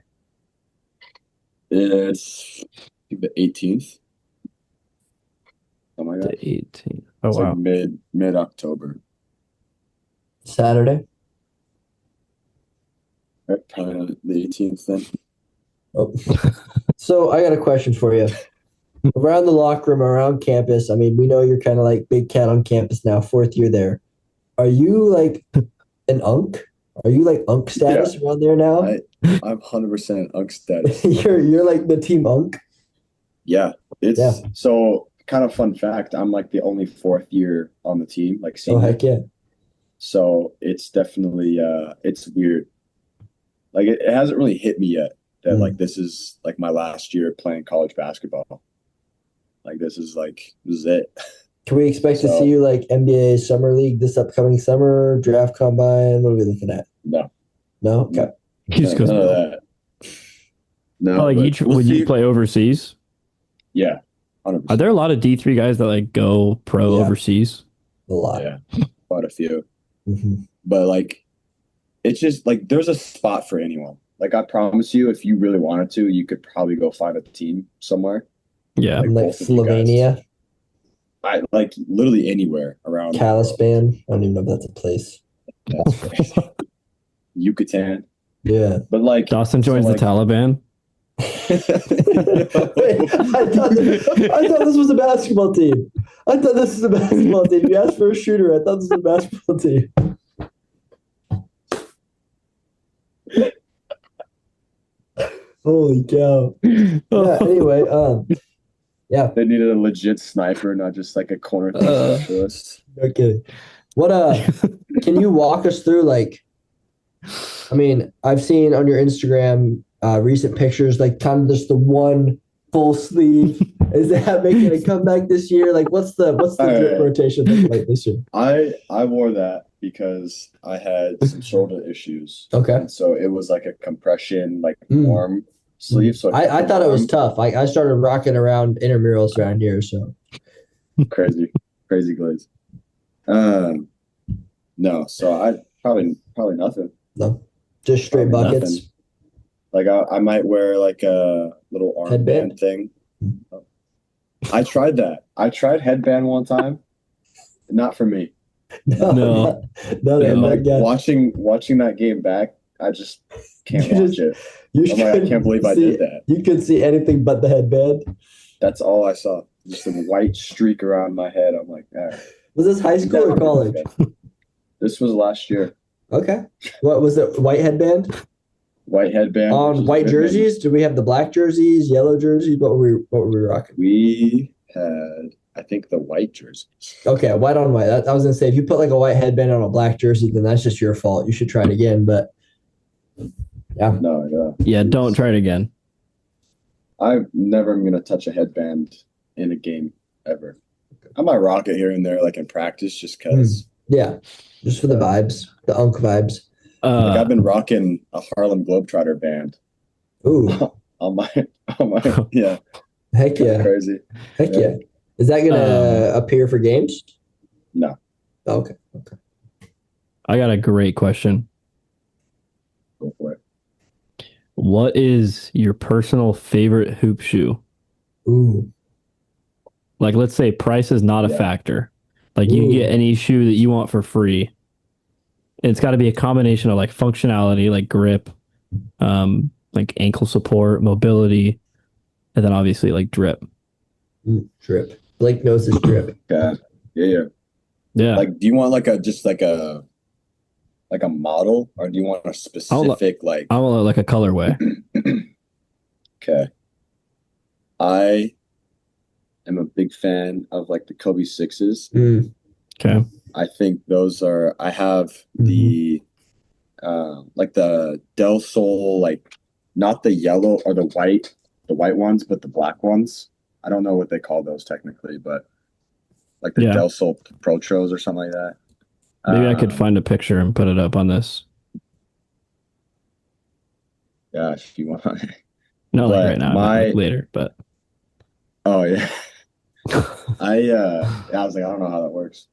S3: It's I think the 18th. Oh my god.
S2: The 18th. Oh
S3: it's
S2: wow.
S3: Like mid October.
S1: Saturday.
S3: Right, probably the 18th then.
S1: Oh. So I got a question for you. Around the locker room, around campus, I mean, we know you're kind of like big cat on campus now, 4th year there. Are you like an unk? Are you like unk status around there now?
S3: I'm 100% unk status.
S1: You're like the team unk?
S3: Yeah. So kind of fun fact, I'm like the only 4th year on the team, like senior.
S1: Oh, heck yeah.
S3: So it's definitely it's weird. Like it hasn't really hit me yet that like this is like my last year playing college basketball. Like this is it.
S1: Can we expect to see you like NBA Summer League this upcoming summer, draft combine? What are we looking at?
S3: No.
S1: No? Okay.
S2: He just goes,
S3: None of that. No,
S2: like would you play overseas?
S3: Yeah. 100%.
S2: Are there a lot of D3 guys that like go pro overseas?
S1: A lot.
S3: Yeah. Quite a few. But like it's just like there's a spot for anyone. Like I promise you, if you really wanted to, you could probably go find a team somewhere.
S2: Yeah.
S1: Like Slovenia.
S3: I like literally anywhere around
S1: Talisman. I don't even know if that's a place.
S3: That's crazy. Yucatan.
S1: Yeah.
S3: But like
S2: Dawson joins the Taliban.
S1: Wait, I thought this was a basketball team. You asked for a shooter. I thought this was a basketball team. Holy cow. Yeah, anyway, yeah.
S3: They needed a legit sniper, not just like a corner specialist.
S1: No kidding. What can you walk us through like I mean, I've seen on your Instagram recent pictures, like kind of just the one full sleeve. Is that making a comeback this year? Like what's the drip rotation like this year?
S3: I wore that because I had some shoulder issues.
S1: Okay.
S3: And so it was like a compression, like warm sleeve. So
S1: I thought it was tough. I started rocking around intramurals around here, so
S3: crazy glaze. No, so I probably nothing.
S1: No, just straight
S3: Probably
S1: buckets.
S3: Nothing. Like I might wear like a little armband thing. I tried that. I tried headband one time. Not for me.
S1: No.
S3: Like watching that game back, I just can't watch it. I can't believe I did that.
S1: You couldn't see anything but the headband.
S3: That's all I saw. Just a white streak around my head. I'm like, all right.
S1: Was this high school or college?
S3: This was last year.
S1: Okay. What was it? White headband?
S3: White headband.
S1: On white jerseys? Did we have the black jerseys, yellow jerseys? What were we rocking?
S3: We had, I think, the white jerseys.
S1: Okay, white on white. I was gonna say if you put like a white headband on a black jersey, then that's just your fault. You should try it again. But yeah.
S3: No.
S2: Yeah, don't try it again.
S3: I'm never gonna touch a headband in a game ever. I might rock it here and there, like in practice, just because.
S1: Yeah, just for the vibes, the unk vibes.
S3: Like I've been rocking a Harlem Globetrotter band.
S1: Ooh,
S3: on my yeah.
S1: Heck yeah,
S3: crazy.
S1: Heck yeah. Is that gonna appear for games?
S3: No.
S1: Oh, okay.
S2: I got a great question.
S3: Go for it.
S2: What is your personal favorite hoop shoe?
S1: Ooh.
S2: Like, let's say price is not a factor. Like, you can get any shoe that you want for free. And it's got to be a combination of like functionality, like grip, like ankle support, mobility, and then obviously like drip.
S1: Drip. Blake knows his drip.
S3: Yeah. Like, do you want like a model, or do you want a specific
S2: I want like a colorway.
S3: Okay. I am a big fan of like the Kobe 6s.
S2: Okay.
S3: I think those are. I have the like the Del Sol, like not the yellow or the white ones, but the black ones. I don't know what they call those technically, but like the Del Sol Protros or something like that.
S2: Maybe I could find a picture and put it up on this.
S3: Yeah, if you want.
S2: Not like right now, like later, but.
S3: Oh yeah. I was like, I don't know how that works.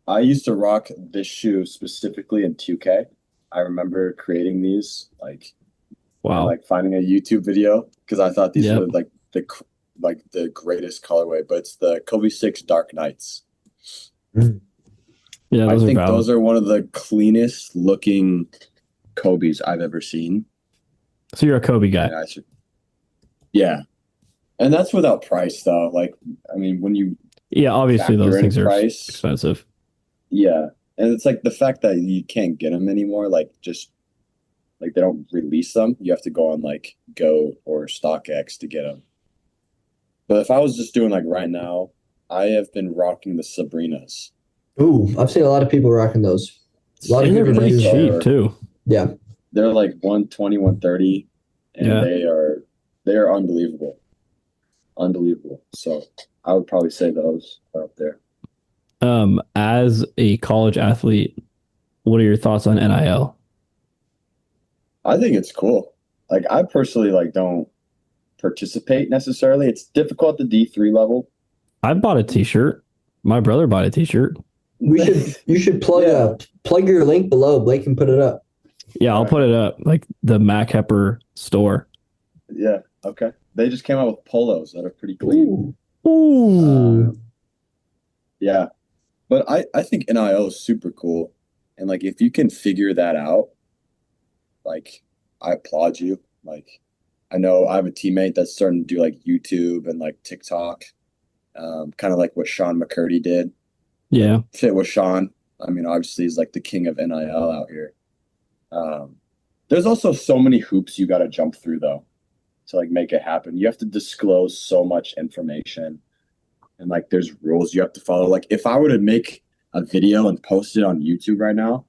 S3: I used to rock this shoe specifically in 2K. I remember creating these, like,
S2: wow,
S3: like finding a YouTube video because I thought these were like the greatest colorway. But it's the Kobe 6 Dark Knights.
S2: Yeah,
S3: I think those are one of the cleanest looking Kobe's I've ever seen.
S2: So you're a Kobe guy.
S3: Yeah. And that's without price, though. Like, I mean, when you
S2: obviously those things are expensive.
S3: Yeah, and it's like the fact that you can't get them anymore. Like, just like they don't release them. You have to go on like Go or StockX to get them. But if I was just doing like right now, I have been rocking the Sabrinas.
S1: Ooh, I've seen a lot of people rocking those. A lot of
S2: And they're
S1: good
S2: pretty
S1: reviews.
S2: cheap too.
S1: Yeah.
S3: They're like 120, 130, and
S2: Yeah.
S3: they are unbelievable. Unbelievable. So I would probably say those are up there.
S2: As a college athlete, what are your thoughts on NIL?
S3: I think it's cool. Like I personally like don't participate necessarily. It's difficult at the D3 level.
S2: I bought a t-shirt. My brother bought a t-shirt.
S1: You should plug your link below. Blake can put it up.
S2: Yeah, I'll put it up. Like the Mack Hepper store.
S3: Yeah. Okay. They just came out with polos that are pretty clean.
S2: Ooh.
S3: Yeah. But I think NIL is super cool. And like if you can figure that out, like I applaud you. Like I know I have a teammate that's starting to do like YouTube and like TikTok, kind of like what Sean McCurdy did.
S2: Yeah.
S3: Fit with Sean. I mean, obviously he's like the king of NIL out here. There's also so many hoops you got to jump through though to like make it happen. You have to disclose so much information, and like there's rules you have to follow. Like if I were to make a video and post it on YouTube right now,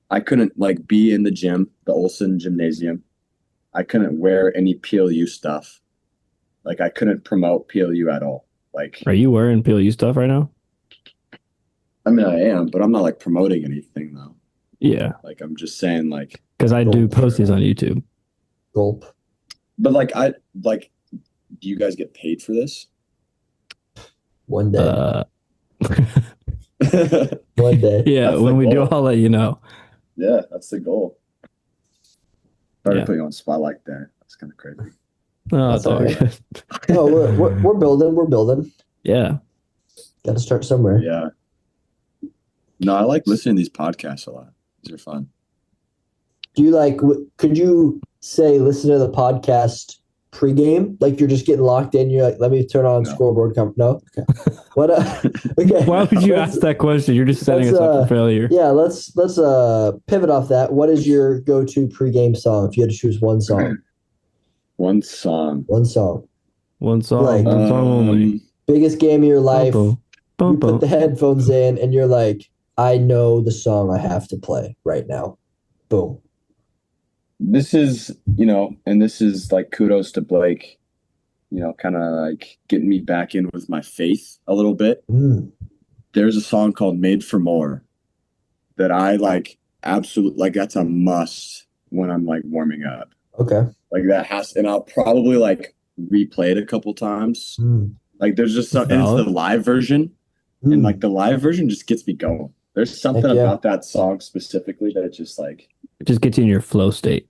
S3: I couldn't like be in the gym, the Olsen gymnasium. I couldn't wear any PLU stuff. Like I couldn't promote PLU at all. Like,
S2: Are you wearing PLU stuff right now?
S3: I mean, I am, but I'm not like promoting anything though.
S2: Yeah.
S3: Like I'm just saying like,
S2: Because I do post these on YouTube.
S1: Gulp.
S3: but like do you guys get paid for this?
S1: One day.
S3: Yeah,
S1: One day.
S2: Yeah,
S3: That's
S2: when
S3: the
S2: we do,
S3: goal.
S2: I'll let you know.
S3: that's the goal. Sorry
S2: Yeah.
S3: to put you on the spot like that. That's kind of crazy.
S2: Oh,
S1: That's
S2: it's all
S1: all right.
S2: good.
S1: No, we're building. We're building.
S2: Yeah.
S1: Got to start somewhere.
S3: Yeah. No, I like listening to these podcasts a lot. These are fun.
S1: Do you like? Could you say listen to the podcast pregame? Like you're just getting locked in. You're like, let me turn on
S3: No.
S1: scoreboard. No. Okay. What? Okay.
S2: Why would you
S1: Let's-
S2: ask that question? You're just setting us up for failure.
S1: Yeah. Let's pivot off that. What is your go-to pregame song? If you had to choose one song.
S3: One song.
S1: One song.
S2: One song,
S1: Like-
S2: one song only.
S1: Biggest game of your life.
S2: Bum, bum,
S1: You put
S2: bum.
S1: the headphones in, and you're like, I know the song I have to play right now. Boom.
S3: This is, and this is like kudos to Blake, kind of like getting me back in with my faith a little bit.
S1: Mm.
S3: There's a song called Made for More that I like absolutely, like that's a must when I'm like warming up.
S1: Okay.
S3: Like that and I'll probably like replay it a couple times.
S1: Mm.
S3: Like there's just some, and it's
S2: Valid.
S3: the live version, and like the live version just gets me going. There's something
S1: Heck yeah.
S3: about that song specifically that it just like,
S2: It just gets you in your flow state.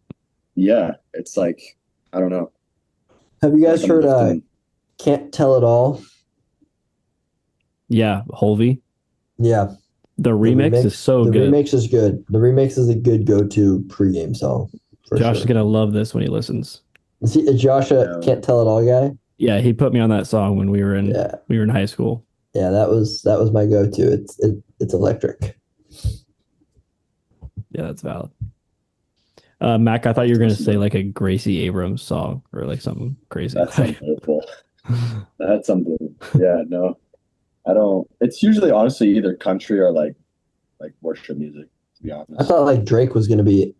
S3: yeah, it's like, I don't know.
S1: Have you guys
S3: Like I'm
S1: heard
S3: lifting-
S1: Can't Tell It All?
S2: Yeah, Holvey.
S1: Yeah.
S2: The remix is so
S1: the
S2: good.
S1: remix is good. The remix is a good go-to pregame song. For
S2: Josh is
S1: sure.
S2: gonna love this when he listens.
S1: Is Josh a
S3: Yeah.
S1: Can't Tell It All guy?
S2: Yeah, he put me on that song when we were in high school.
S1: Yeah, that was my go-to. It's electric.
S2: Yeah, that's valid. Mac, I thought you were gonna say like a Gracie Abrams song or like something crazy.
S3: That's unbelievable. That's unbelievable. Yeah, no, I don't. It's usually honestly either country or like worship music. To be honest,
S1: I thought like Drake was gonna be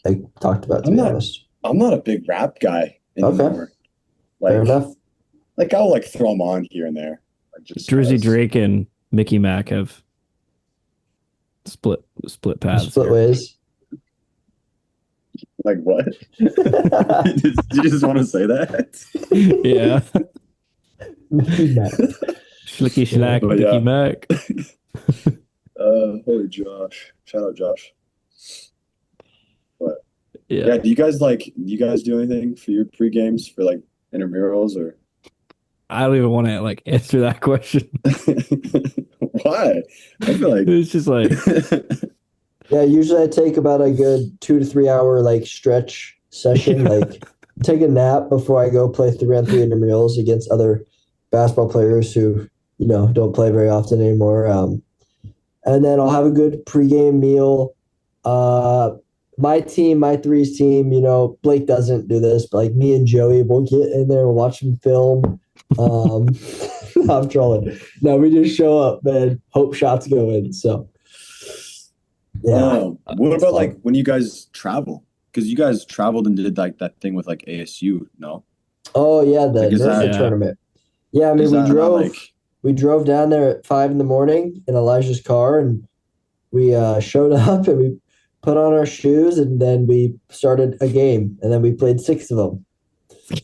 S1: like talked about. To
S3: I'm
S1: be
S3: not-
S1: honest,
S3: I'm not a big rap guy anymore.
S1: fair
S3: Like,
S1: enough.
S3: like I'll like throw them on here and there. Like just
S2: Drizzy
S3: 'cause.
S2: Drake and Mickey Mac have split paths.
S1: Split
S2: here.
S1: ways.
S3: Like what? You just want to say that?
S2: Yeah.
S1: Mickey Mac.
S2: Schlicky Schlack,
S3: But
S2: Mickey
S3: yeah.
S2: Mac.
S3: Holy Josh! Shout out Josh.
S2: Yeah.
S3: Yeah, do you guys do anything for your pre-games for like intramurals or
S2: I don't even want to like answer that question.
S3: why? I feel like
S2: It's just like
S1: Yeah, usually I take about a good 2 to 3 hour like stretch session. Like take a nap before I go play 3-on-3 intramurals against other basketball players who don't play very often anymore. And then I'll have a good pregame meal. My threes team, Blake doesn't do this, but like me and Joey will get in there and watch some film. I'm trolling. No, we just show up, man. Hope shots go in. So Yeah.
S3: What
S1: It's
S3: about
S1: fun.
S3: like when you guys travel? Because you guys traveled and did like that thing with like ASU, no?
S1: Oh yeah, the
S3: Like
S1: nursery
S2: Yeah.
S1: tournament. Yeah, I mean
S3: is that not like
S1: we drove down there at 5 in the morning in Elijah's car, and we showed up and we put on our shoes, and then we started a game, and then we played six of them.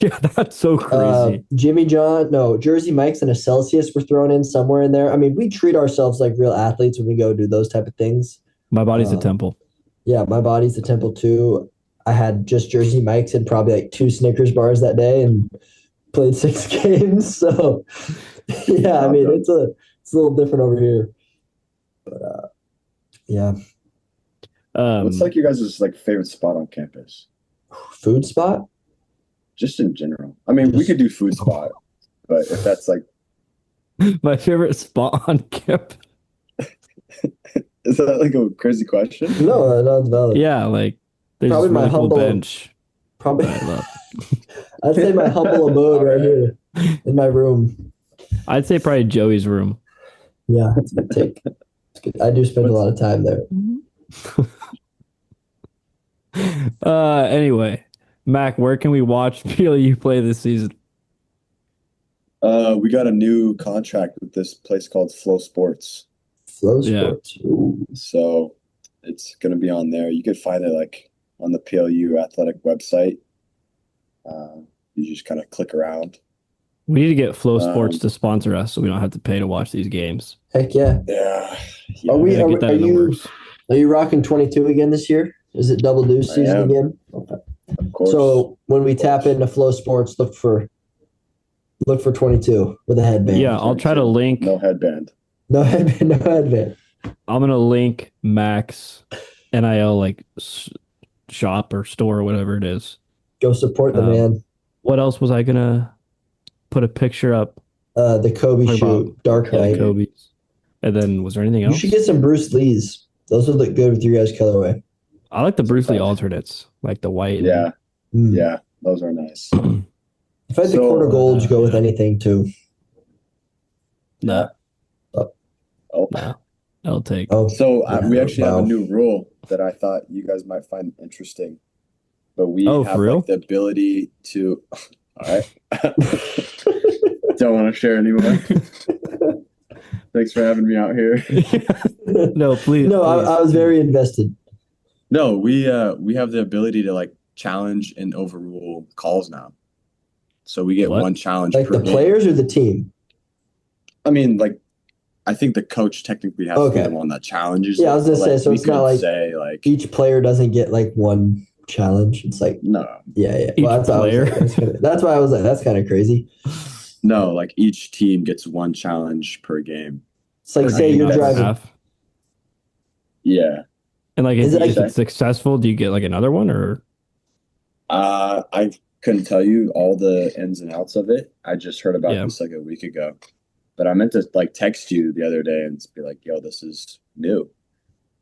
S2: Yeah, that's so crazy.
S1: Jimmy John, no, Jersey Mike's and a Celsius were thrown in somewhere in there. I mean, we treat ourselves like real athletes when we go do those type of things.
S2: My body's a
S1: Um,
S2: temple.
S1: yeah, my body's a temple too. I had just Jersey Mike's and probably like two Snickers bars that day and played six games. So yeah, I mean it's a little different over here. But yeah.
S3: what's like your guys' like favorite spot on campus?
S1: Food spot?
S3: Just in general. I mean, we
S1: Just
S3: could do food spot, but if that's like
S2: My favorite spot on campus.
S3: is that like a crazy question?
S1: no, that's valid.
S2: Yeah, like there's
S1: Probably
S2: this
S1: my
S2: really cool
S1: humble-
S2: bench
S1: Probably
S2: that I love.
S1: I'd say my humble abode right here in my room.
S2: I'd say probably Joey's room.
S1: Yeah, it's a good take. It's good. I do spend a lot of time there.
S2: Anyway, Mac, where can we watch PLU play this season?
S3: We got a new contract with this place called Flow Sports.
S1: Flow
S2: Yeah.
S1: sports. Ooh.
S3: So it's gonna be on there. You could find it like on the PLU athletic website. You just kind of click around.
S2: We need to get Flow Sports
S3: Um,
S2: to sponsor us so we don't have to pay to watch these games.
S1: Heck yeah.
S3: Yeah.
S1: Are we?
S2: Gotta
S1: Are,
S2: get that
S1: are
S2: in the
S1: you?
S2: works.
S1: Are you rocking 22 again this year? Is it double deuce
S3: I
S1: season
S3: am.
S1: again? Okay.
S3: Of course.
S1: So when we
S3: Of
S1: tap
S3: course.
S1: into Flow Sports, look for 22 with a headband.
S2: Yeah, I'll try to link.
S3: No headband.
S1: No headband. No headband.
S2: I'm gonna link Mac's NIL like shop or store or whatever it is.
S1: Go support the man.
S2: What else was I gonna put a picture up?
S1: The Kobe
S2: Talk
S1: shoe,
S2: about
S1: Dark Knight.
S2: Kobe's. And then was there anything
S1: You
S2: else?
S1: should get some Bruce Lee's. Those would look good with your guys' colorway.
S2: I like the Bruce Lee alternates, like the white.
S3: Yeah.
S1: Mm.
S3: Yeah. Those are nice.
S1: If I had the
S3: So,
S1: quarter gold, go with
S2: yeah.
S1: anything too.
S2: Nah,
S3: Oh.
S2: nah. I'll take.
S1: Oh,
S3: So
S1: Yeah,
S3: we actually have
S1: wow.
S3: a new rule that I thought you guys might find interesting. But we
S2: Oh,
S3: have
S2: for real?
S3: like the ability to. All right. Don't want to share anymore. Thanks for having me out here.
S2: No, please.
S1: no,
S2: please.
S1: I was very invested.
S3: No, we have the ability to like challenge and overrule calls now. So we get
S2: What?
S3: one challenge
S1: Like
S3: per
S1: the
S3: game.
S1: players or the team?
S3: I mean, like, I think the coach technically has to
S1: Okay.
S3: be the one that challenges.
S1: Yeah, I
S3: it,
S1: was gonna
S3: but,
S1: say,
S3: like,
S1: so
S3: we
S1: it's not
S3: could
S1: like-
S3: say like
S1: Each player doesn't get like one challenge. It's like,
S3: no,
S1: yeah.
S2: Each
S1: That's why I was
S2: player?
S1: like, that's why I was like, that's kind of crazy.
S3: no, like each team gets one challenge per game.
S1: It's like,
S3: Per
S1: say
S3: game,
S1: you're
S3: that's
S1: driving.
S2: half.
S3: Yeah,
S2: And like,
S1: Is
S2: if,
S1: it like-
S2: if it's successful, do you get like another one or?
S3: I couldn't tell you all the ins and outs of it. I just heard about
S2: Yeah.
S3: this like a week ago, but I meant to like text you the other day and be like, "Yo, this is new."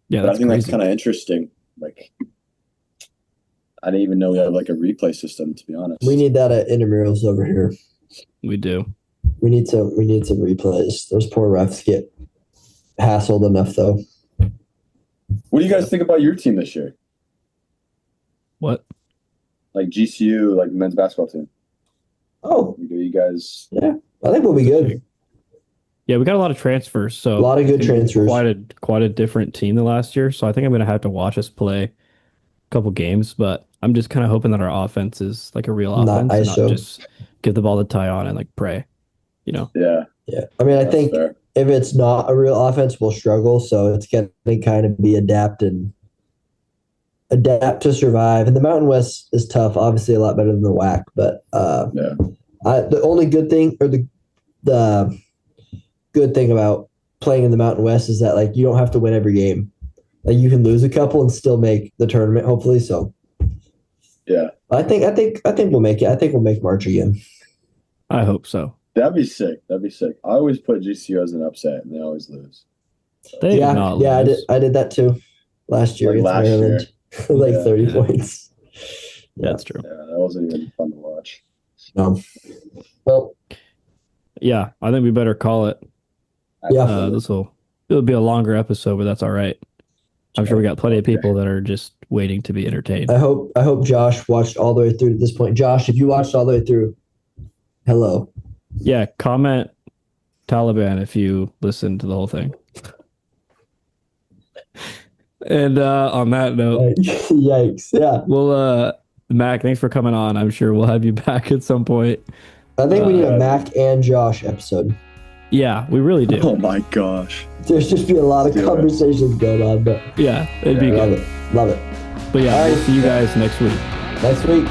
S2: Yeah,
S3: But I
S2: that's
S3: think
S2: crazy.
S3: that's kind of interesting. Like, I didn't even know we had like a replay system. To be honest,
S1: We need that at intramurals over here.
S2: We do.
S1: We need some replays. Those poor refs get hassled enough though.
S3: What do you guys think about your team this year?
S2: What?
S3: Like GCU, like men's basketball team.
S1: Oh,
S3: Do you guys?
S1: yeah. I think we'll be good.
S2: Yeah, we got a lot of transfers, so
S1: A lot of good
S2: it's gonna be
S1: transfers.
S2: Quite a different team than last year. So I think I'm gonna have to watch us play a couple games, but I'm just kind of hoping that our offense is like a real
S1: Not
S2: offense, and not
S1: ISO.
S2: just give the ball to Tyon and like pray. You know?
S3: Yeah,
S1: Yeah. I mean, I
S3: that's
S1: think
S3: fair.
S1: if it's not a real offense, we'll struggle. So it's going to kind of be adapt to survive. And the Mountain West is tough, obviously a lot better than the WAC. But
S3: Yeah,
S1: the only good thing, or the good thing about playing in the Mountain West is that like you don't have to win every game. Like you can lose a couple and still make the tournament, hopefully. So
S3: yeah,
S1: I think we'll make it. I think we'll make March again.
S2: I hope so.
S3: that'd be sick. That'd be sick. I always put GCU as an upset, and they always lose.
S2: They did
S1: Yeah,
S2: not
S1: yeah,
S2: lose.
S1: I did that too last year
S3: Like
S1: against
S3: last
S1: Maryland. like
S3: Yeah.
S1: 30
S2: Yeah.
S1: points.
S2: That's true.
S3: Yeah, that wasn't even fun to watch.
S1: Well,
S2: Yeah, I think we better call it.
S1: yeah.
S3: Absolutely.
S2: It'll be a longer episode, but that's all right. I'm sure we got plenty of people that are just waiting to be entertained.
S1: I hope Josh watched all the way through to this point. Josh, if you watched all the way through, hello.
S2: Yeah, comment Taliban if you listened to the whole thing. And on that note,
S1: yikes! Yeah.
S2: Well, Mac, thanks for coming on. I'm sure we'll have you back at some point.
S1: I think we need a Mac and Josh episode.
S2: Yeah, we really do.
S3: Oh my gosh.
S1: There's just be a lot of conversations going on, but
S2: yeah, it'd be
S1: love
S2: good.
S1: it. Love it.
S2: But yeah,
S1: All right.
S2: we'll see you guys next week.
S1: Next week.